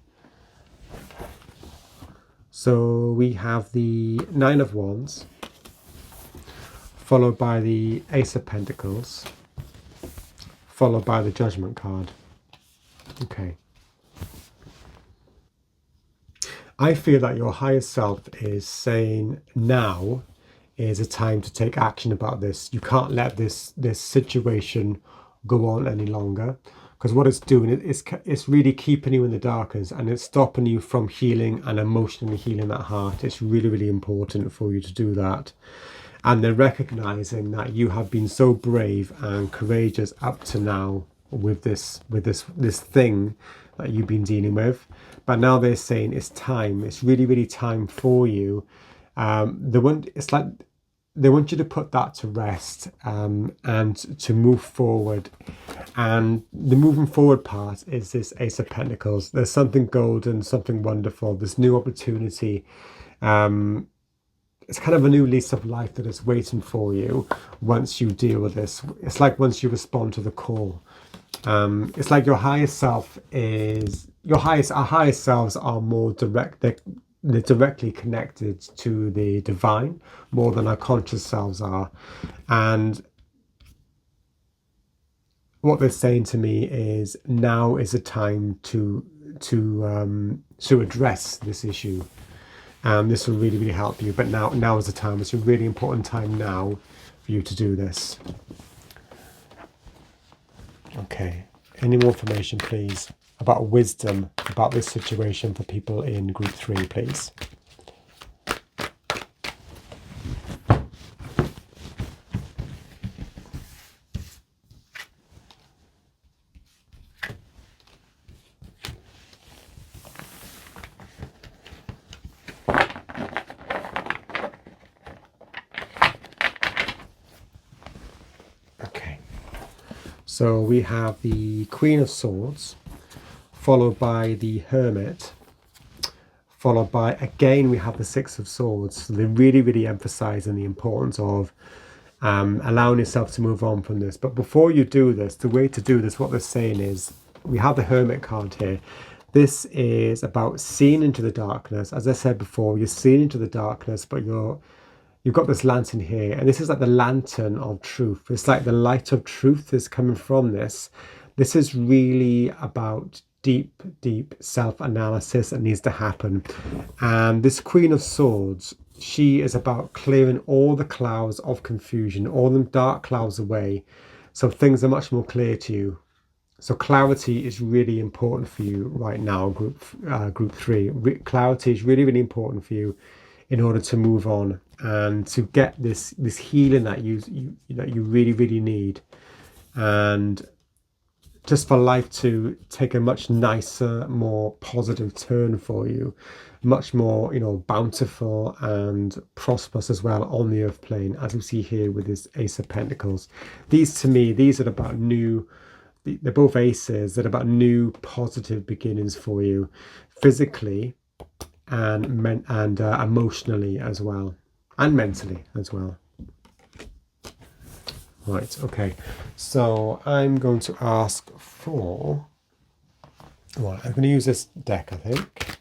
So we have the Nine of Wands, followed by the Ace of Pentacles, followed by the Judgment card. Okay. I feel that your higher self is saying now is a time to take action about this. You can't let this situation go on any longer, because what it's doing, it's really keeping you in the darkness, and it's stopping you from healing and emotionally healing that heart. It's really, really important for you to do that. And they're recognizing that you have been so brave and courageous up to now with this thing that you've been dealing with, but now they're saying it's time. It's really, really time for you. It's like they want you to put that to rest, and to move forward. And the moving forward part is this Ace of Pentacles. There's something golden, something wonderful. This new opportunity. It's kind of a new lease of life that is waiting for you once you deal with this. It's like once you respond to the call. It's like your higher self is our higher selves are more direct. They're directly connected to the divine more than our conscious selves are. And what they're saying to me is now is a time to address this issue. This will really, really help you. But now is the time. It's a really important time now for you to do this. Okay. Any more information, please, about wisdom about this situation for people in group 3, please? Okay. So we have the Queen of Swords, followed by the Hermit, followed by, again, we have the Six of Swords. So they're really, really emphasizing the importance of allowing yourself to move on from this. But before you do this, the way to do this, what they're saying is, we have the Hermit card here. This is about seeing into the darkness. As I said before, you're seeing into the darkness, but you've got this lantern here, and this is like the lantern of truth. It's like the light of truth is coming from this. This is really about deep, deep self-analysis that needs to happen. And this Queen of Swords, she is about clearing all the clouds of confusion, all the dark clouds away, so things are much more clear to you. So clarity is really important for you right now, group 3. Clarity is really, really important for you in order to move on and to get this healing that you really, really need, and just for life to take a much nicer, more positive turn for you, much more, bountiful and prosperous as well on the earth plane, as we see here with this Ace of Pentacles. These, to me, these are about new. They're both aces that are about new positive beginnings for you, physically and emotionally as well, and mentally as well. Right, okay. So I'm going to ask for, well, I'm going to use this deck, I think.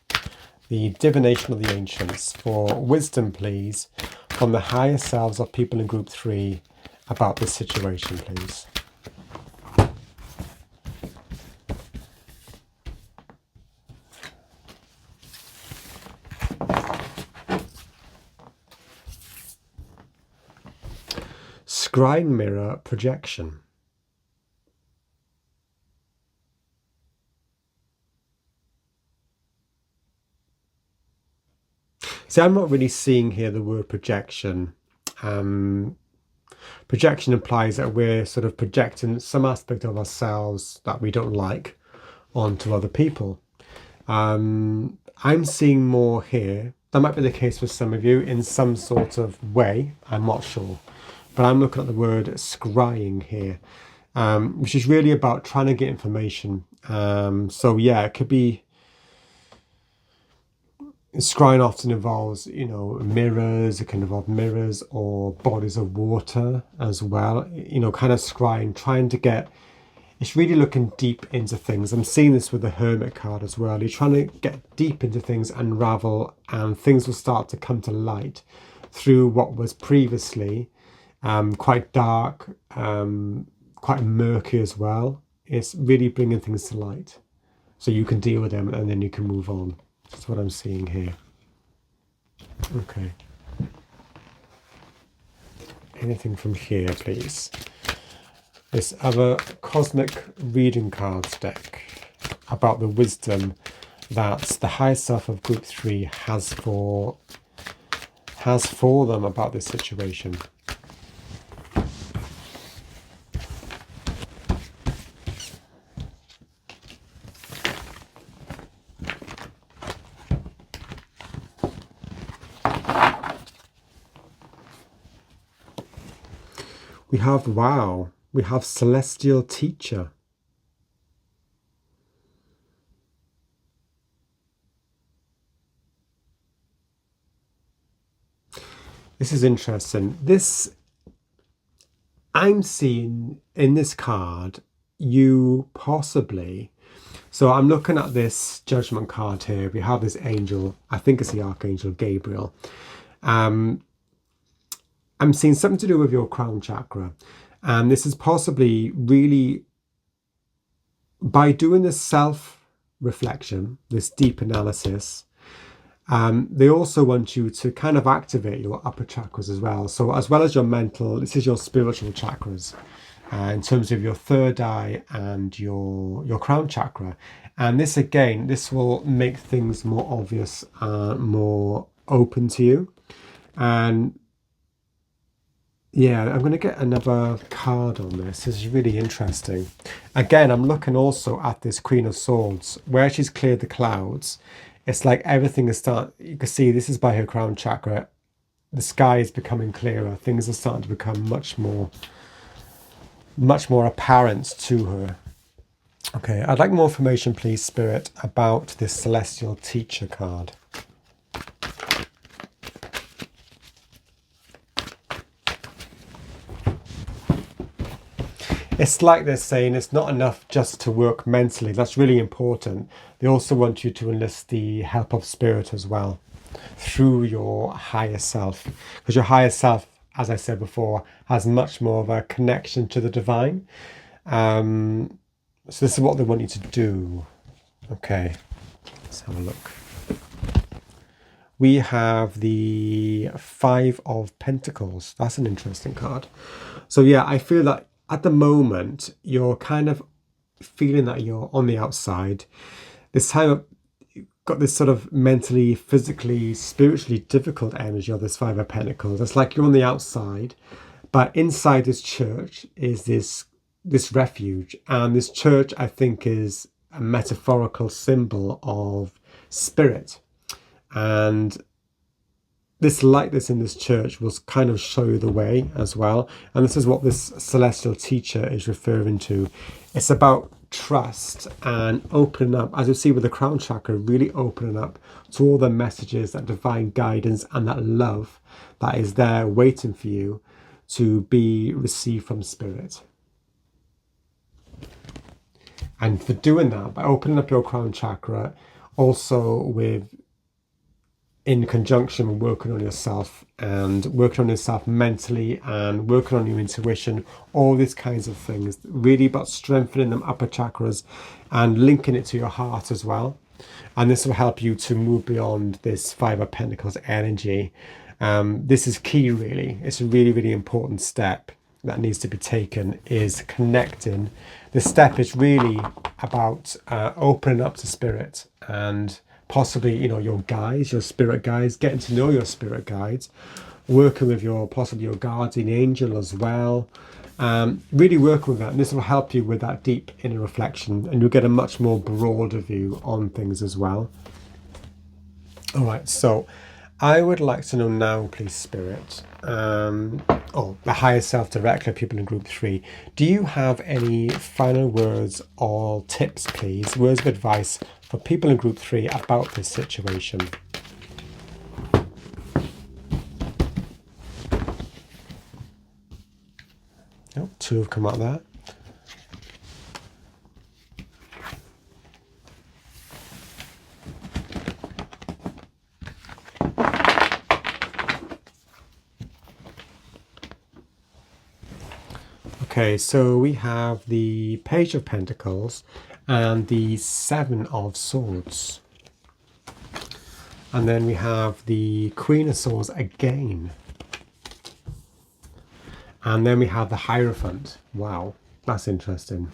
The Divination of the Ancients for wisdom, please, from the higher selves of people in group 3 about this situation, please. Scrying mirror projection. See, I'm not really seeing here the word projection. Projection implies that we're sort of projecting some aspect of ourselves that we don't like onto other people. I'm seeing more here. That might be the case for some of you in some sort of way. I'm not sure. But I'm looking at the word scrying here, which is really about trying to get information. So yeah, it could be... Scrying often involves, mirrors. It can involve mirrors or bodies of water as well. Kind of scrying, trying to get... It's really looking deep into things. I'm seeing this with the Hermit card as well. You're trying to get deep into things, unravel, and things will start to come to light through what was previously quite dark, quite murky as well. It's really bringing things to light so you can deal with them and then you can move on. That's what I'm seeing here. Okay. Anything from here, please? This other Cosmic Reading Cards deck about the wisdom that the higher self of Group 3 has for them about this situation. We have, wow, we have Celestial Teacher. This is interesting. I'm seeing in this card, you possibly... So I'm looking at this Judgment card here. We have this angel, I think it's the Archangel Gabriel. I'm seeing something to do with your crown chakra. And this is possibly really, by doing this self-reflection, this deep analysis, they also want you to kind of activate your upper chakras as well. So as well as your mental, this is your spiritual chakras in terms of your third eye and your crown chakra. And this, again, this will make things more obvious, more open to you. And yeah, I'm going to get another card on this. This is really interesting. Again, I'm looking also at this Queen of Swords, where she's cleared the clouds. It's like everything is starting... You can see this is by her crown chakra. The sky is becoming clearer. Things are starting to become much more apparent to her. Okay, I'd like more information, please, Spirit, about this Celestial Teacher card. It's like they're saying it's not enough just to work mentally. That's really important. They also want you to enlist the help of spirit as well through your higher self. Because your higher self, as I said before, has much more of a connection to the divine. So this is what they want you to do. Okay, let's have a look. We have the Five of Pentacles. That's an interesting card. So yeah, I feel that at the moment, you're kind of feeling that you're on the outside. This time, you've got this sort of mentally, physically, spiritually difficult energy of this Five of Pentacles. It's like you're on the outside, but inside this church is this refuge. And this church, I think, is a metaphorical symbol of spirit. And this light that's in this church will kind of show you the way as well. And this is what this Celestial Teacher is referring to. It's about trust and opening up, as you see with the crown chakra, really opening up to all the messages, that divine guidance and that love that is there waiting for you to be received from Spirit. And for doing that, by opening up your crown chakra, also in conjunction with working on yourself and working on yourself mentally and working on your intuition, all these kinds of things, really about strengthening them upper chakras and linking it to your heart as well. And this will help you to move beyond this Five of Pentacles energy. This is key, really. It's a really, really important step that needs to be taken, is connecting. This step is really about opening up to Spirit and possibly, your guides, your spirit guides, getting to know your spirit guides, working with possibly your guardian angel as well. Really working with that, and this will help you with that deep inner reflection, and you'll get a much more broader view on things as well. All right, so I would like to know now, please, Spirit, the higher self directly, people in group 3, do you have any final words or tips, please, words of advice for people in group 3 about this situation? Oh, 2 have come out there. Okay, so we have the Page of Pentacles and the 7 of Swords. And then we have the Queen of Swords again. And then we have the Hierophant. Wow, that's interesting.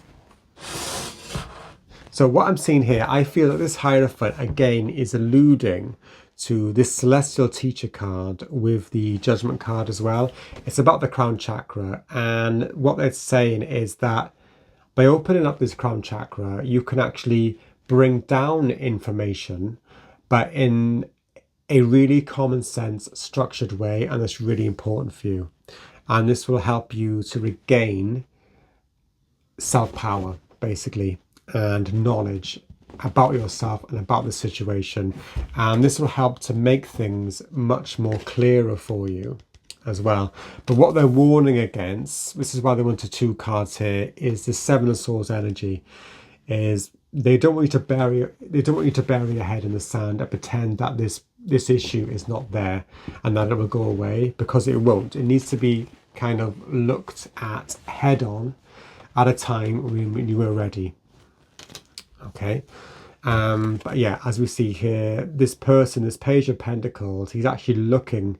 So what I'm seeing here, I feel that this Hierophant again is alluding to this Celestial Teacher card with the Judgment card as well. It's about the crown chakra, and what they're saying is that by opening up this crown chakra, you can actually bring down information, but in a really common sense, structured way, and that's really important for you. And this will help you to regain self-power, basically, and knowledge about yourself and about the situation. And this will help to make things much more clearer for you as well. But what they're warning against, this is why they wanted 2 cards here, is the 7 of Swords energy. Is they don't want you to bury your head in the sand and pretend that this issue is not there and that it will go away, because it won't. It needs to be kind of looked at head on at a time when you were ready. Okay, but yeah, as we see here, this person, this Page of Pentacles, he's actually looking,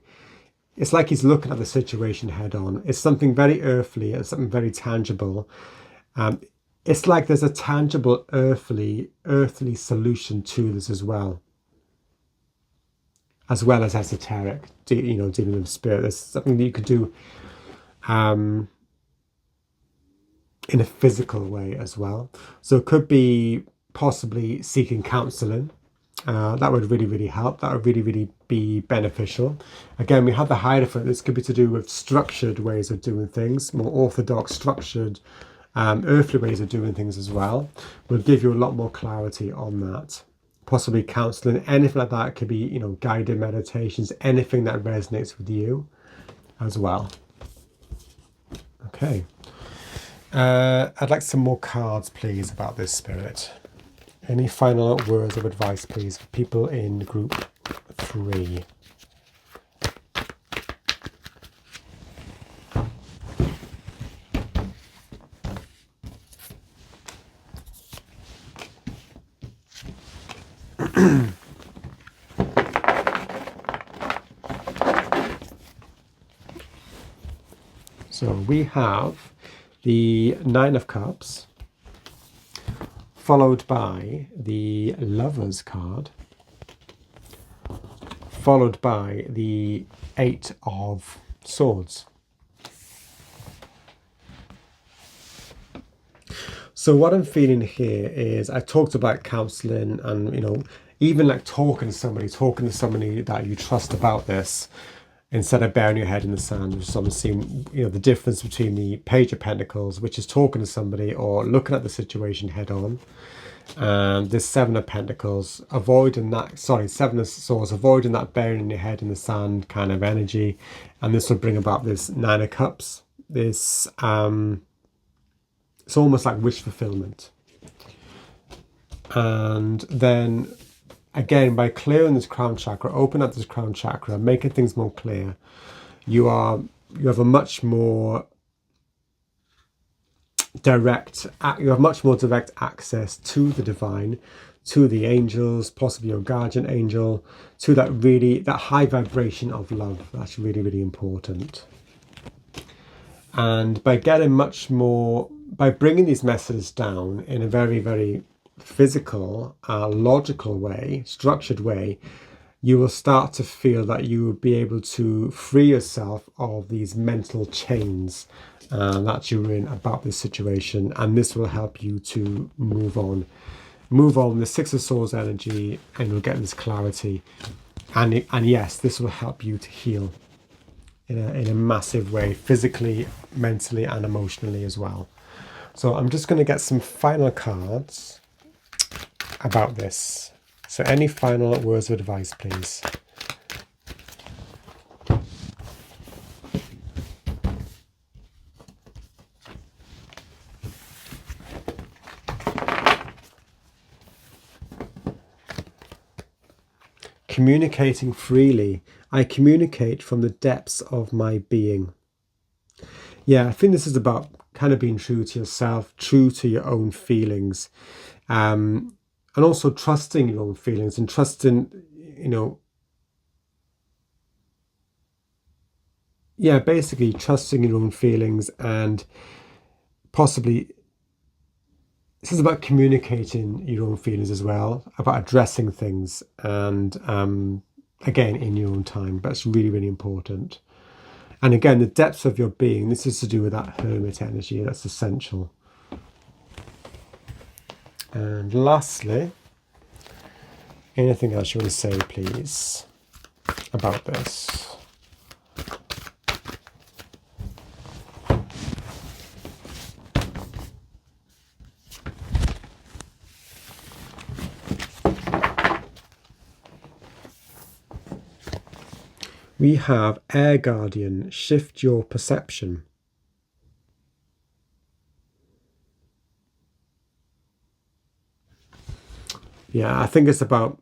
it's like he's looking at the situation head on. It's something very earthly, it's something very tangible. It's like there's a tangible earthly solution to this as well as esoteric, dealing with spirit. There's something that you could do in a physical way as well. So it could be possibly seeking counseling. That would really help. That would really be beneficial. Again, we have the Hierophant. This could be to do with structured ways of doing things, more orthodox, structured, earthly ways of doing things as well. Will give you a lot more clarity on that. Possibly counseling, anything like that. It could be, guided meditations, anything that resonates with you as well. Okay. I'd like some more cards, please, about this, Spirit. Any final words of advice, please, for people in group 3? So we have the 9 of Cups, followed by the Lovers card, followed by the 8 of Swords. So what I'm feeling here is, I talked about counseling and, even like talking to somebody that you trust about this, instead of burying your head in the sand. So I'm seeing, the difference between the Page of Pentacles, which is talking to somebody or looking at the situation head on, and this 7 of Pentacles, Seven of Swords, avoiding that burying your head in the sand kind of energy. And this will bring about this 9 of Cups. This, it's almost like wish fulfillment. And then again, by clearing this crown chakra, open up this crown chakra, making things more clear, you have a much more direct access to the divine, to the angels, possibly your guardian angel, to that high vibration of love. That's really important. And by bringing these messages down in a very physical, logical way, structured way, you will start to feel that you will be able to free yourself of these mental chains that you're in about this situation, and this will help you to move on the Six of Swords energy, and you'll get this clarity, and yes, this will help you to heal in a massive way, physically, mentally, and emotionally as well. So I'm just going to get some final cards about this. So any final words of advice, please? Communicating freely. I communicate from the depths of my being. Yeah, I think this is about kind of being true to yourself, true to your own feelings, and also trusting your own feelings and trusting, basically trusting your own feelings, and possibly this is about communicating your own feelings as well, about addressing things, and again, in your own time. But it's really, really important. And again, the depths of your being, this is to do with that hermit energy. That's essential. And lastly, anything else you want to say, please, about this? We have Air Guardian, shift your perception. Yeah, I think it's about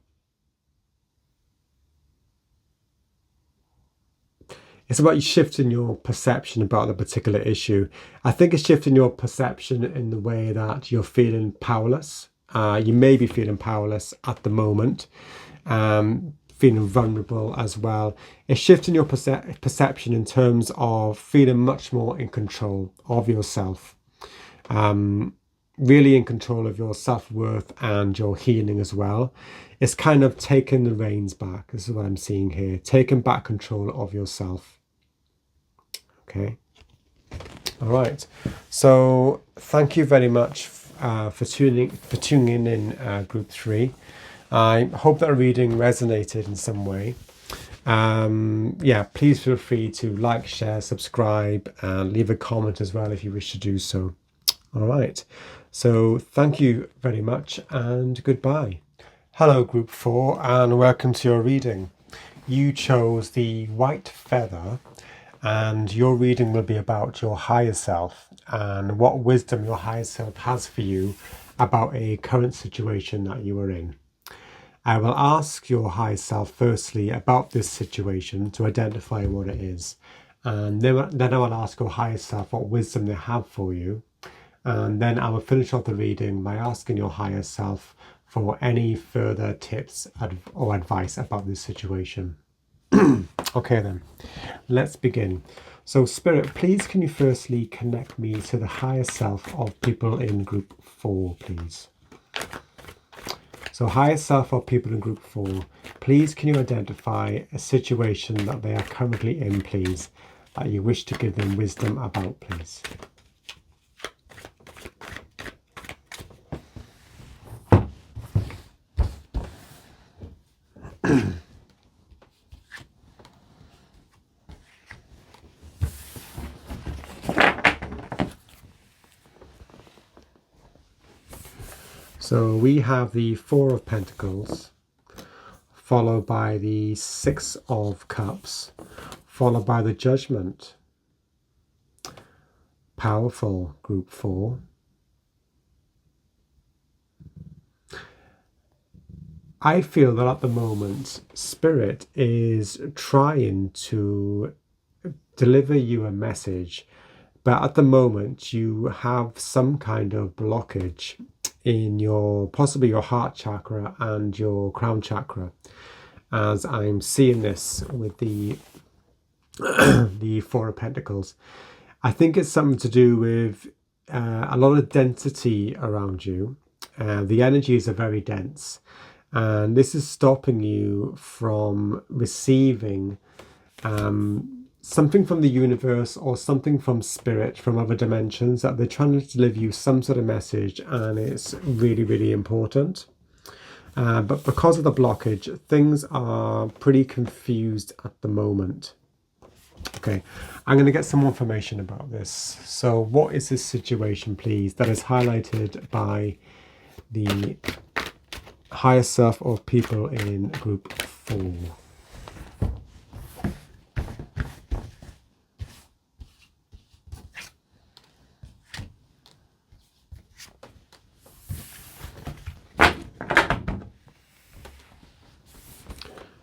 you shifting your perception about the particular issue. I think it's shifting your perception in the way that you're feeling powerless. You may be feeling powerless at the moment, feeling vulnerable as well. It's shifting your perception in terms of feeling much more in control of yourself. Really in control of your self-worth and your healing as well. It's kind of taking the reins back. This is what I'm seeing here. Taking back control of yourself. Okay. All right. So thank you very much for tuning in group 3. I hope that reading resonated in some way. Please feel free to like, share, subscribe, and leave a comment as well if you wish to do so. All right. So thank you very much and goodbye. Hello group 4 and welcome to your reading. You chose the white feather, and your reading will be about your higher self and what wisdom your higher self has for you about a current situation that you are in. I will ask your higher self firstly about this situation to identify what it is, and then I will ask your higher self what wisdom they have for you, and then I will finish off the reading by asking your higher self for any further tips or advice about this situation. Okay then, let's begin. So Spirit, please can you firstly connect me to the higher self of people in group 4, please? So higher self of people in group 4, please can you identify a situation that they are currently in, please, that you wish to give them wisdom about, please? So we have the 4 of Pentacles, followed by the 6 of Cups, followed by the Judgment. Powerful, group 4. I feel that at the moment, Spirit is trying to deliver you a message, but at the moment you have some kind of blockage in possibly your heart chakra and your crown chakra, as I'm seeing this with the the 4 of Pentacles. I think it's something to do with a lot of density around you. The energies are very dense, And this is stopping you from receiving something from the universe or something from spirit, from other dimensions, that they're trying to deliver you some sort of message, and it's really, really important. But because of the blockage, things are pretty confused at the moment. Okay, I'm going to get some more information about this. So what is this situation, please, that is highlighted by the higher self of people in group 4?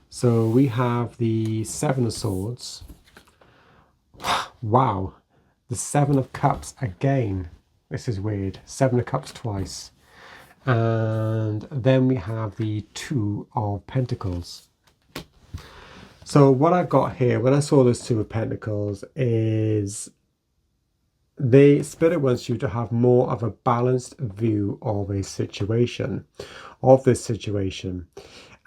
So we have the 7 of Swords. Wow, the 7 of Cups again. This is weird. 7 of Cups twice. And then we have the 2 of Pentacles. So what I've got here, when I saw this 2 of Pentacles, is Spirit wants you to have more of a balanced view of a situation, of this situation.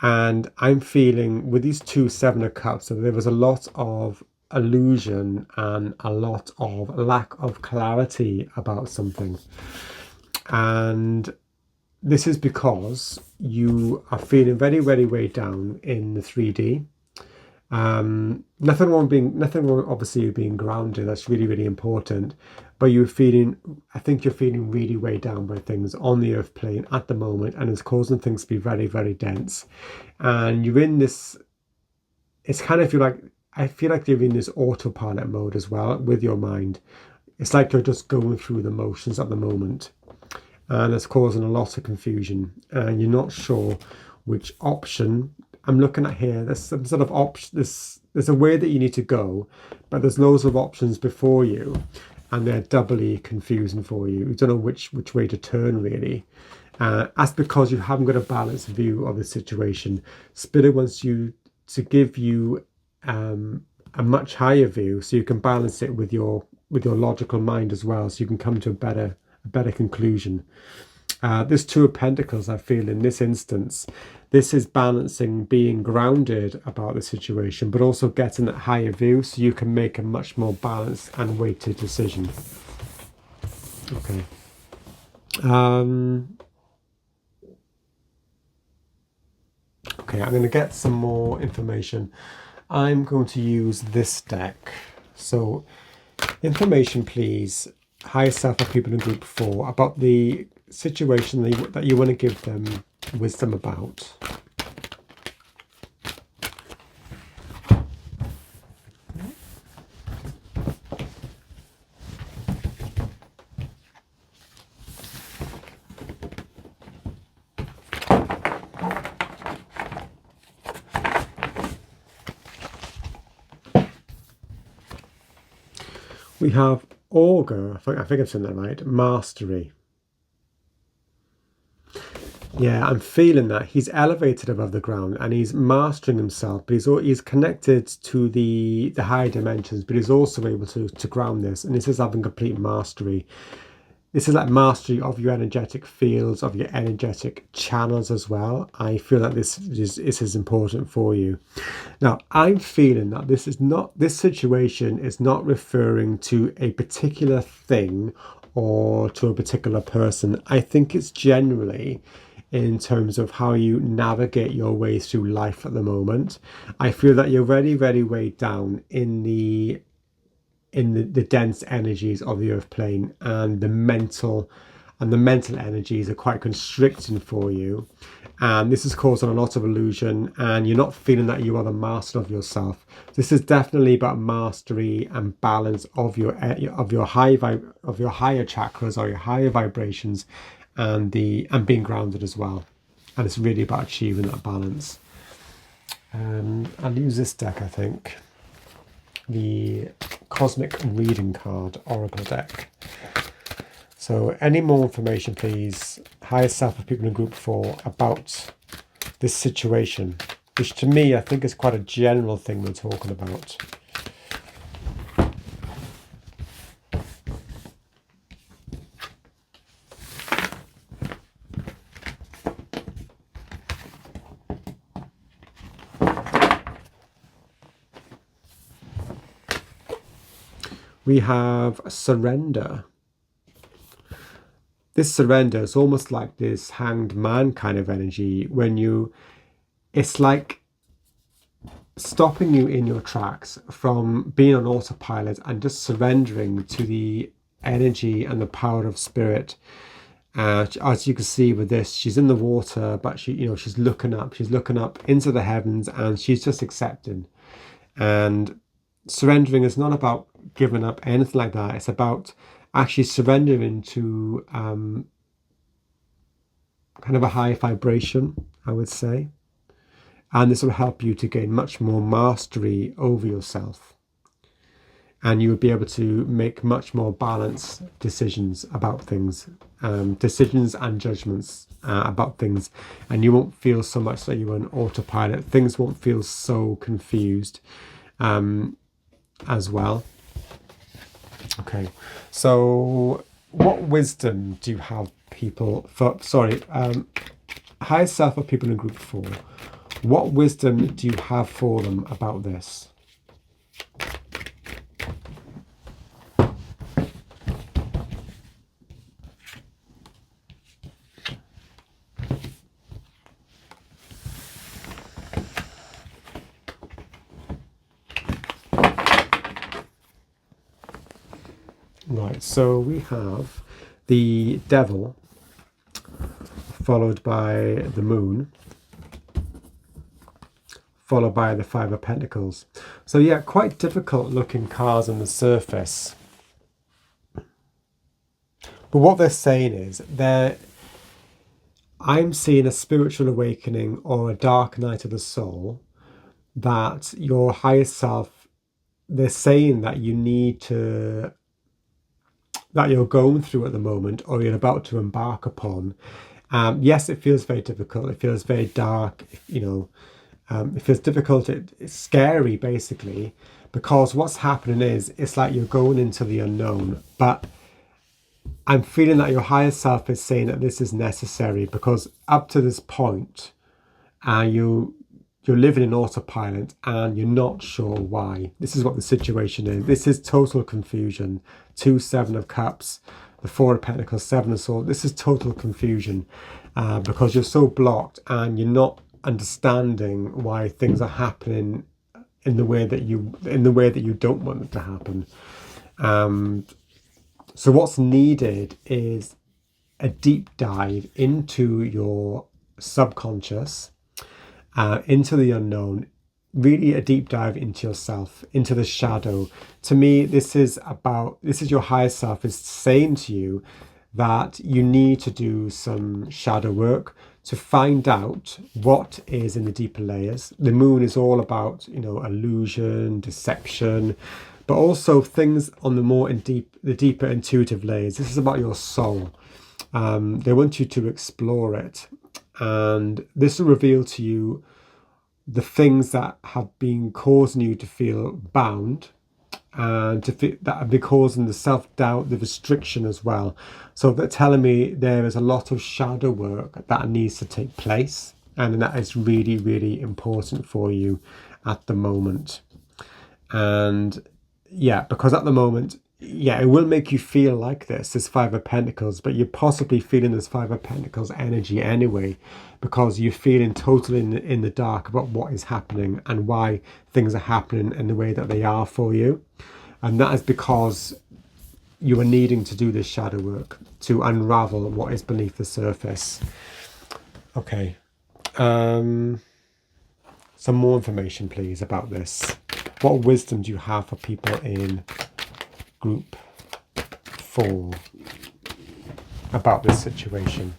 And I'm feeling with these 2 7 of Cups, so there was a lot of illusion and a lot of lack of clarity about something. And this is because you are feeling very, very weighed down in the 3D. Nothing wrong obviously being grounded. That's really, really important. But I think you're feeling really weighed down by things on the earth plane at the moment, and it's causing things to be very, very dense. And you're in this, it's kind of I feel like you're in this autopilot mode as well with your mind. It's like you're just going through the motions at the moment, and it's causing a lot of confusion, and you're not sure which option. I'm looking at here, there's some sort of option, there's a way that you need to go, but there's loads of options before you, and they're doubly confusing for you. You don't know which way to turn, really. That's because you haven't got a balanced view of the situation. Spirit wants you to give you a much higher view, so you can balance it with your logical mind as well, so you can come to a better conclusion. This 2 of Pentacles, I feel in this instance, this is balancing being grounded about the situation, but also getting that higher view so you can make a much more balanced and weighted decision. Okay. Okay, I'm going to get some more information. I'm going to use this deck. So, information, please, higher self of people in group 4, about the situation that you want to give them wisdom about. We have Augur, I think I've said that right, Mastery. Yeah, I'm feeling that he's elevated above the ground and he's mastering himself, but he's connected to the higher dimensions, but he's also able to ground this, and this is having complete mastery. This is like mastery of your energetic fields, of your energetic channels as well. I feel that this is important for you. Now, I'm feeling that this situation is not referring to a particular thing or to a particular person. I think it's generally in terms of how you navigate your way through life at the moment. I feel that you're very, very weighed down in the dense energies of the earth plane, and the mental energies are quite constricting for you, and this is causing a lot of illusion, and you're not feeling that you are the master of yourself. This is definitely about mastery and balance of your higher chakras or your higher vibrations, and being grounded as well. And it's really about achieving that balance. I'll use this deck, I think, the Cosmic Reading Card Oracle deck. So any more information, please, higher self of people in group 4, about this situation, which to me I think is quite a general thing we're talking about. we have surrender. This surrender is almost like this hanged man kind of energy when it's like stopping you in your tracks from being on autopilot and just surrendering to the energy and the power of spirit. As you can see with this, she's in the water, but she's looking up into the heavens, and she's just accepting. And surrendering is not about giving up anything like that. It's about actually surrendering to kind of a high vibration, I would say. And this will help you to gain much more mastery over yourself. And you will be able to make much more balanced decisions about things, decisions and judgments about things. And you won't feel so much that you're on autopilot. Things won't feel so confused as well. Okay, so what wisdom do you have people for, higher self of people in group 4? What wisdom do you have for them about this? Right, so we have the devil followed by the moon, followed by the 5 of Pentacles. So yeah, quite difficult looking cards on the surface. But what they're saying is I'm seeing a spiritual awakening or a dark night of the soul, that your higher self, they're saying that that you're going through at the moment, or you're about to embark upon. Yes, it feels very difficult. It feels very dark. It feels difficult. It's scary, basically, because what's happening is it's like you're going into the unknown. But I'm feeling that your higher self is saying that this is necessary, because up to this point, you're living in autopilot and you're not sure why. This is what the situation is. This is total confusion. 2 7 of Cups, the 4 of Pentacles, 7 of Swords. This is total confusion because you're so blocked and you're not understanding why things are happening in the way that you don't want them to happen. So what's needed is a deep dive into your subconscious, into the unknown, really a deep dive into yourself, into the shadow. To me, this is your higher self is saying to you that you need to do some shadow work to find out what is in the deeper layers. The moon is all about, illusion, deception, but also things on the deeper intuitive layers. This is about your soul. They want you to explore it, and this will reveal to you the things that have been causing you to feel bound, and that have been causing the self-doubt, the restriction as well. So they're telling me there is a lot of shadow work that needs to take place, and that is really, really important for you at the moment. And yeah, because at the moment, yeah, it will make you feel like this 5 of Pentacles, but you're possibly feeling this 5 of Pentacles energy anyway, because you're feeling totally in the dark about what is happening and why things are happening in the way that they are for you. And that is because you are needing to do this shadow work to unravel what is beneath the surface. Okay. Some more information, please, about this. What wisdom do you have for people in group 4 about this situation?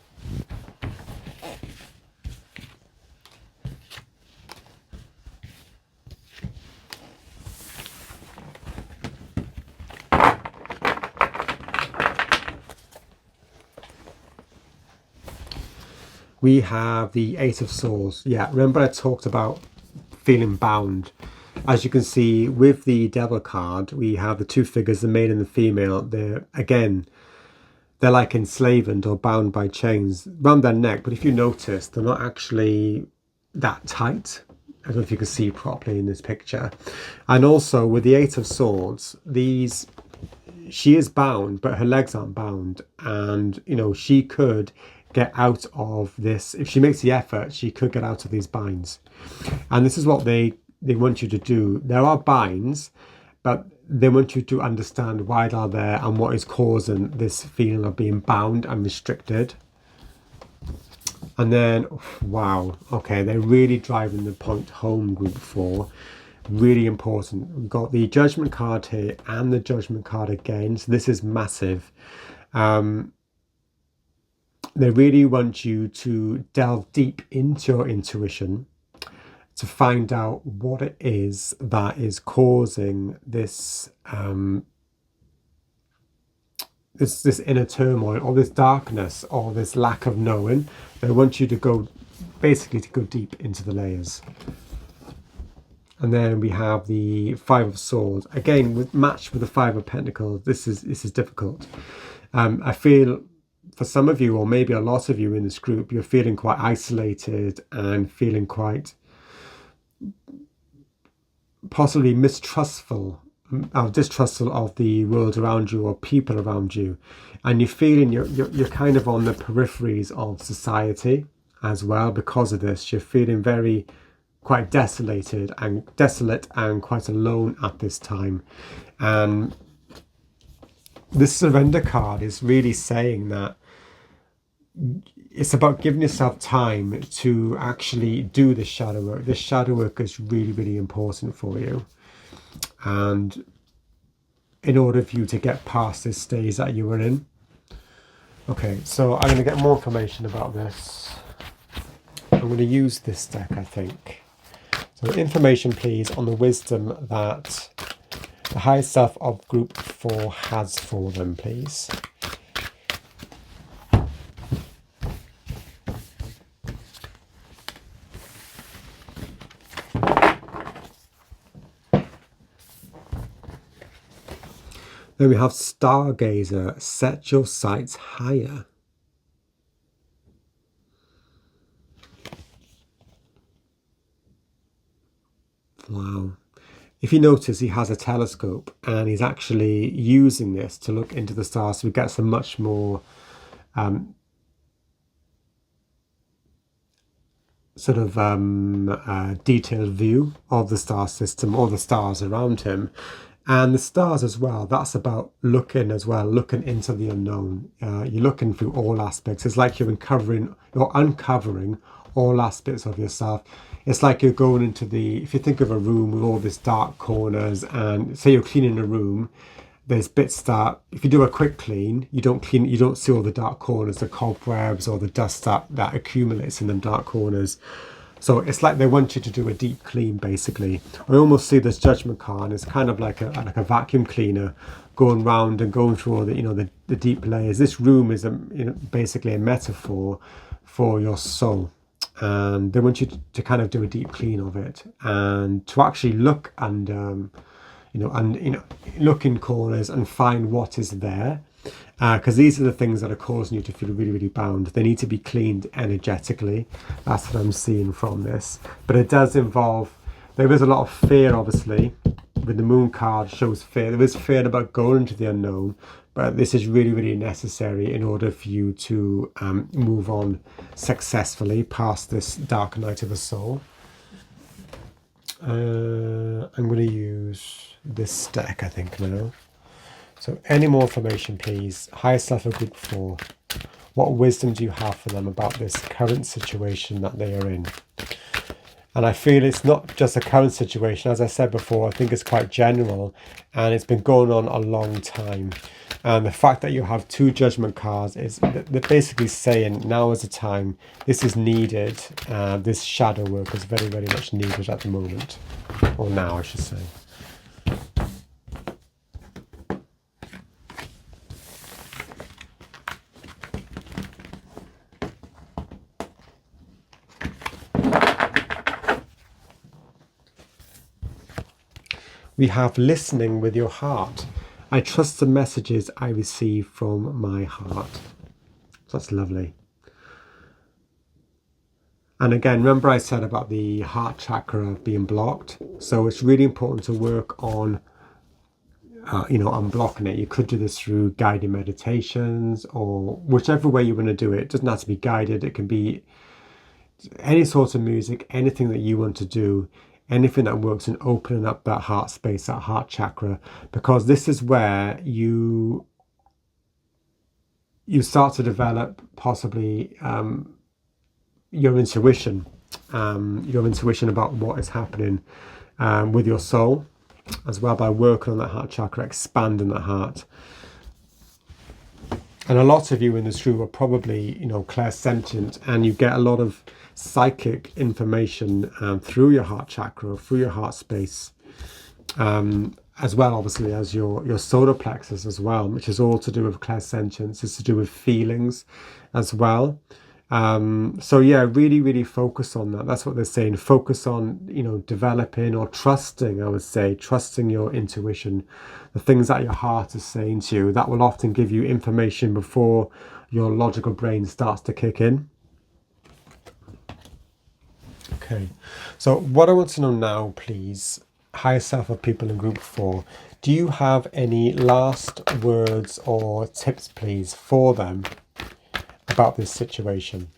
We have the 8 of Swords. Yeah, remember I talked about feeling bound. As you can see with the Devil card, we have the 2 figures, the male and the female. They're like enslaved or bound by chains around their neck, but if you notice, they're not actually that tight. I don't know if you can see properly in this picture. And also with the 8 of Swords, these she is bound, but her legs aren't bound. And, you know, she could get out of this. If she makes the effort, she could get out of these binds. And this is what they want you to do. There are binds, but they want you to understand why they're there and what is causing this feeling of being bound and restricted. And then, wow, okay, they're really driving the point home, group 4. Really important. We've got the Judgment card here and the Judgment card again. So this is massive. They really want you to delve deep into your intuition to find out what it is that is causing this this inner turmoil, or this darkness, or this lack of knowing. They want you to go deep into the layers. And then we have the Five of Swords again, matched with the Five of Pentacles. This is difficult. I feel for some of you, or maybe a lot of you in this group, you're feeling quite isolated and feeling quite possibly distrustful of the world around you or people around you, and you're feeling you're kind of on the peripheries of society as well. Because of this, you're feeling quite desolate and quite alone at this time. And this Surrender card is really saying that it's about giving yourself time to actually do this shadow work. This shadow work is really, really important for you. And in order for you to get past this stage that you were in. Okay, so I'm going to get more information about this. I'm going to use this deck, I think. So information, please, on the wisdom that the higher self of group 4 has for them, please. Then we have Stargazer, set your sights higher. Wow. If you notice, he has a telescope and he's actually using this to look into the stars, so we get some much more detailed view of the star system, or the stars around him. And the stars as well, that's about looking into the unknown. You're looking through all aspects. It's like you're uncovering all aspects of yourself. It's like you're going into if you think of a room with all these dark corners, and say you're cleaning a room, there's bits that, if you do a quick clean, you don't see all the dark corners, the cobwebs or the dust that accumulates in them dark corners. So it's like they want you to do a deep clean, basically. I almost see this Judgment card as kind of like a vacuum cleaner, going round and going through all the deep layers. This room is basically a metaphor for your soul, and they want you to kind of do a deep clean of it, and to actually look and look in corners and find what is there. Because these are the things that are causing you to feel really, really bound. They need to be cleaned energetically. That's what I'm seeing from this. But it does involve, there is a lot of fear, obviously. With the Moon card shows fear. There is fear about going into the unknown, but this is really, really necessary in order for you to move on successfully past this dark night of the soul. I'm going to use this deck, I think, now. So any more information, please. Higher self of group 4. What wisdom do you have for them about this current situation that they are in? And I feel it's not just a current situation. As I said before, I think it's quite general, and it's been going on a long time. And the fact that you have 2 Judgment cards is they're basically saying now is the time. This is needed. This shadow work is very, very much needed at the moment. Or now, I should say. We have listening with your heart. I trust the messages I receive from my heart. That's lovely. And again, remember I said about the heart chakra being blocked. So it's really important to work on unblocking it. You could do this through guided meditations or whichever way you want to do it. It doesn't have to be guided. It can be any sort of music, anything that you want to do, anything that works in opening up that heart space, that heart chakra, because this is where you start to develop possibly your intuition about what is happening with your soul as well, by working on that heart chakra, expanding that heart. And a lot of you in this group are probably, clairsentient, and you get a lot of psychic information through your heart chakra, through your heart space, as well, obviously, as your solar plexus as well, which is all to do with clairsentience. It's to do with feelings as well. So yeah, really, really focus on that. That's what they're saying. Focus on, developing or trusting, I would say, trusting your intuition, the things that your heart is saying to you. That will often give you information before your logical brain starts to kick in. Okay, so what I want to know now, please, higher self of people in group 4, do you have any last words or tips, please, for them about this situation?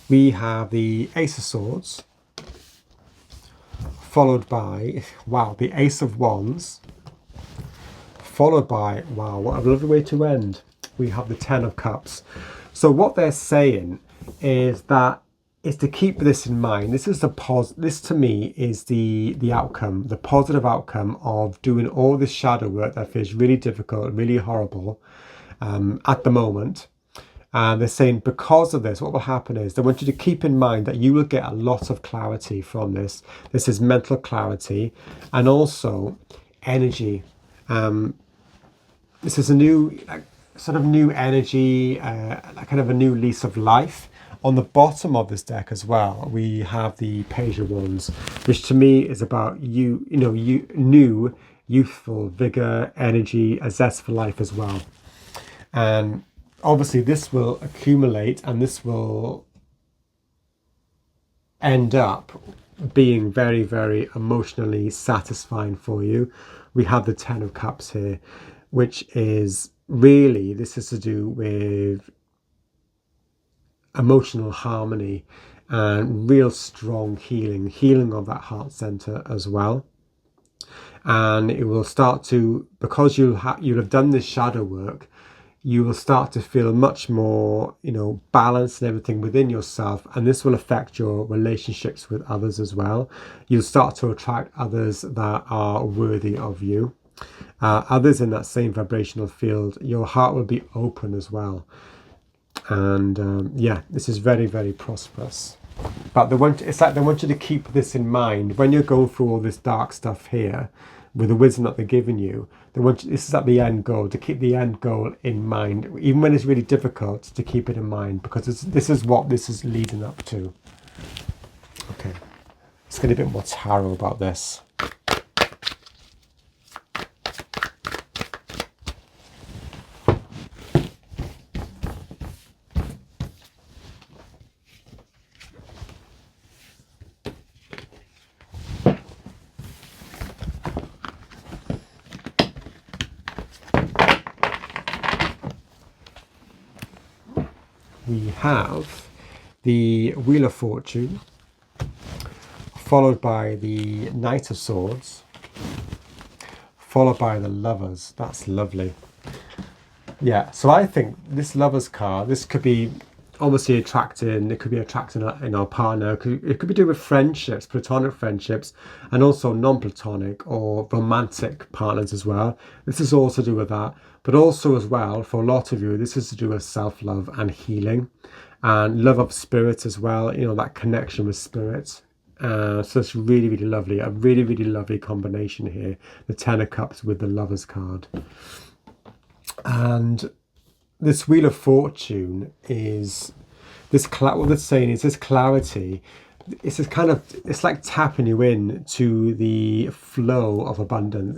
We have the Ace of Swords, followed by, wow, the Ace of Wands, followed by, wow, what a lovely way to end. We have the Ten of Cups. So what they're saying is that is to keep this in mind. This is this to me is the outcome, the positive outcome of doing all this shadow work that feels really difficult, really horrible at the moment. And they're saying because of this, what will happen is they want you to keep in mind that you will get a lot of clarity from this. This is mental clarity and also energy. This is a new, sort of new energy, kind of a new lease of life. On the bottom of this deck as well, we have the Page of Wands, which to me is about new, youthful vigor, energy, a zest for life as well. And obviously this will accumulate and this will end up being very, very emotionally satisfying for you. We have the Ten of Cups here, which is really, this is to do with emotional harmony and real strong healing of that heart center as well. And it will start to, because you'll have done this shadow work, you will start to feel much more, balanced and everything within yourself. And this will affect your relationships with others as well. You'll start to attract others that are worthy of you. Others in that same vibrational field. Your heart will be open as well. And yeah, this is very, very prosperous. But it's like they want you to keep this in mind when you're going through all this dark stuff here with the wisdom that they're giving you. This is at the end goal, to keep the end goal in mind, even when it's really difficult, to keep it in mind, because this is what this is leading up to. Okay, let's get a bit more tarot about this. We have the Wheel of Fortune, followed by the Knight of Swords, followed by the Lovers. That's lovely. Yeah, so I think this Lovers card, this could be obviously attracting, it could be attracting our partner. It could be doing with friendships, platonic friendships, and also non-platonic or romantic partners as well. This is also to do with that. But also as well, for a lot of you, this is to do with self-love and healing and love of spirit as well, that connection with spirit. So it's really, really lovely. A really, really lovely combination here. The Ten of Cups with the Lovers card. And this Wheel of Fortune is what they're saying is this clarity it's a kind of, it's like tapping you in to the flow of abundance.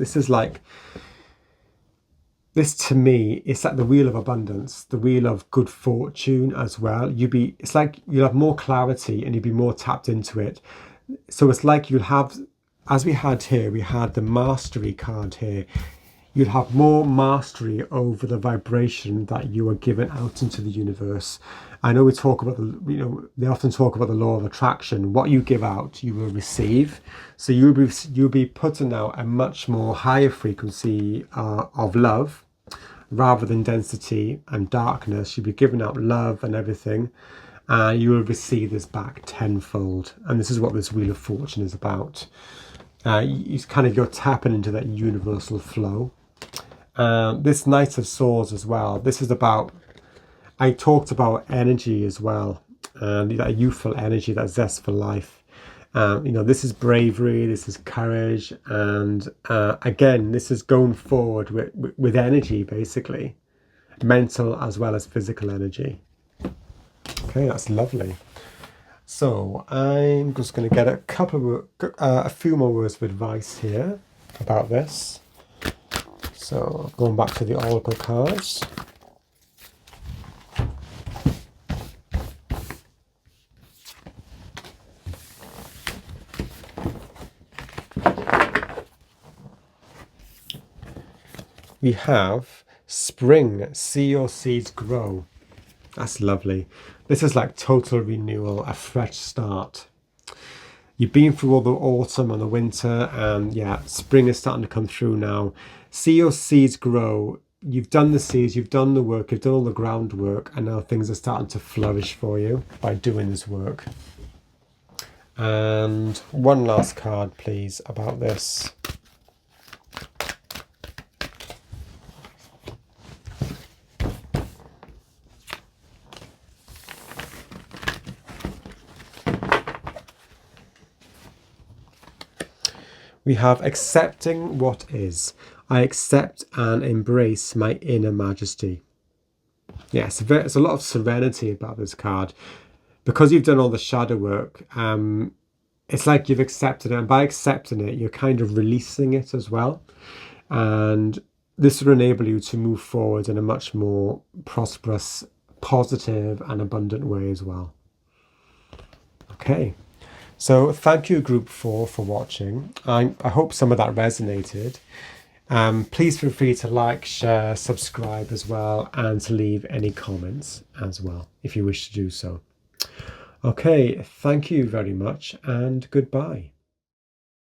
This to me, it's like the wheel of abundance, the wheel of good fortune as well. It's like you'll have more clarity and you'll be more tapped into it. So it's like you'll have, as we had here, we had the mastery card here. You'll have more mastery over the vibration that you are given out into the universe. I know we talk about they often talk about the law of attraction. What you give out, you will receive. So you'll be putting out a much more higher frequency of love, rather than density and darkness. You'll be giving out love and everything, and you will receive this back tenfold. And this is what this Wheel of Fortune is about. You're tapping into that universal flow. This Knight of Swords as well. This is about, I talked about energy as well, and that youthful energy, that zest for life. This is bravery, this is courage, and again, this is going forward with energy, basically, mental as well as physical energy. Okay, that's lovely. So I'm just going to get a few more words of advice here about this. So going back to the Oracle cards. We have spring, see your seeds grow. That's lovely. This is like total renewal, a fresh start. You've been through all the autumn and the winter, and yeah, spring is starting to come through now. See your seeds grow. You've done the seeds, you've done the work, you've done all the groundwork, and now things are starting to flourish for you by doing this work. And one last card, please, about this. We have accepting what is. I accept and embrace my inner majesty. Yes, there's a lot of serenity about this card. Because you've done all the shadow work, it's like you've accepted it. And by accepting it, you're kind of releasing it as well. And this will enable you to move forward in a much more prosperous, positive and abundant way as well. Okay. So thank you, Group 4, for watching. I hope some of that resonated. Please feel free to like, share, subscribe as well, and to leave any comments as well, if you wish to do so. Okay, thank you very much, and goodbye.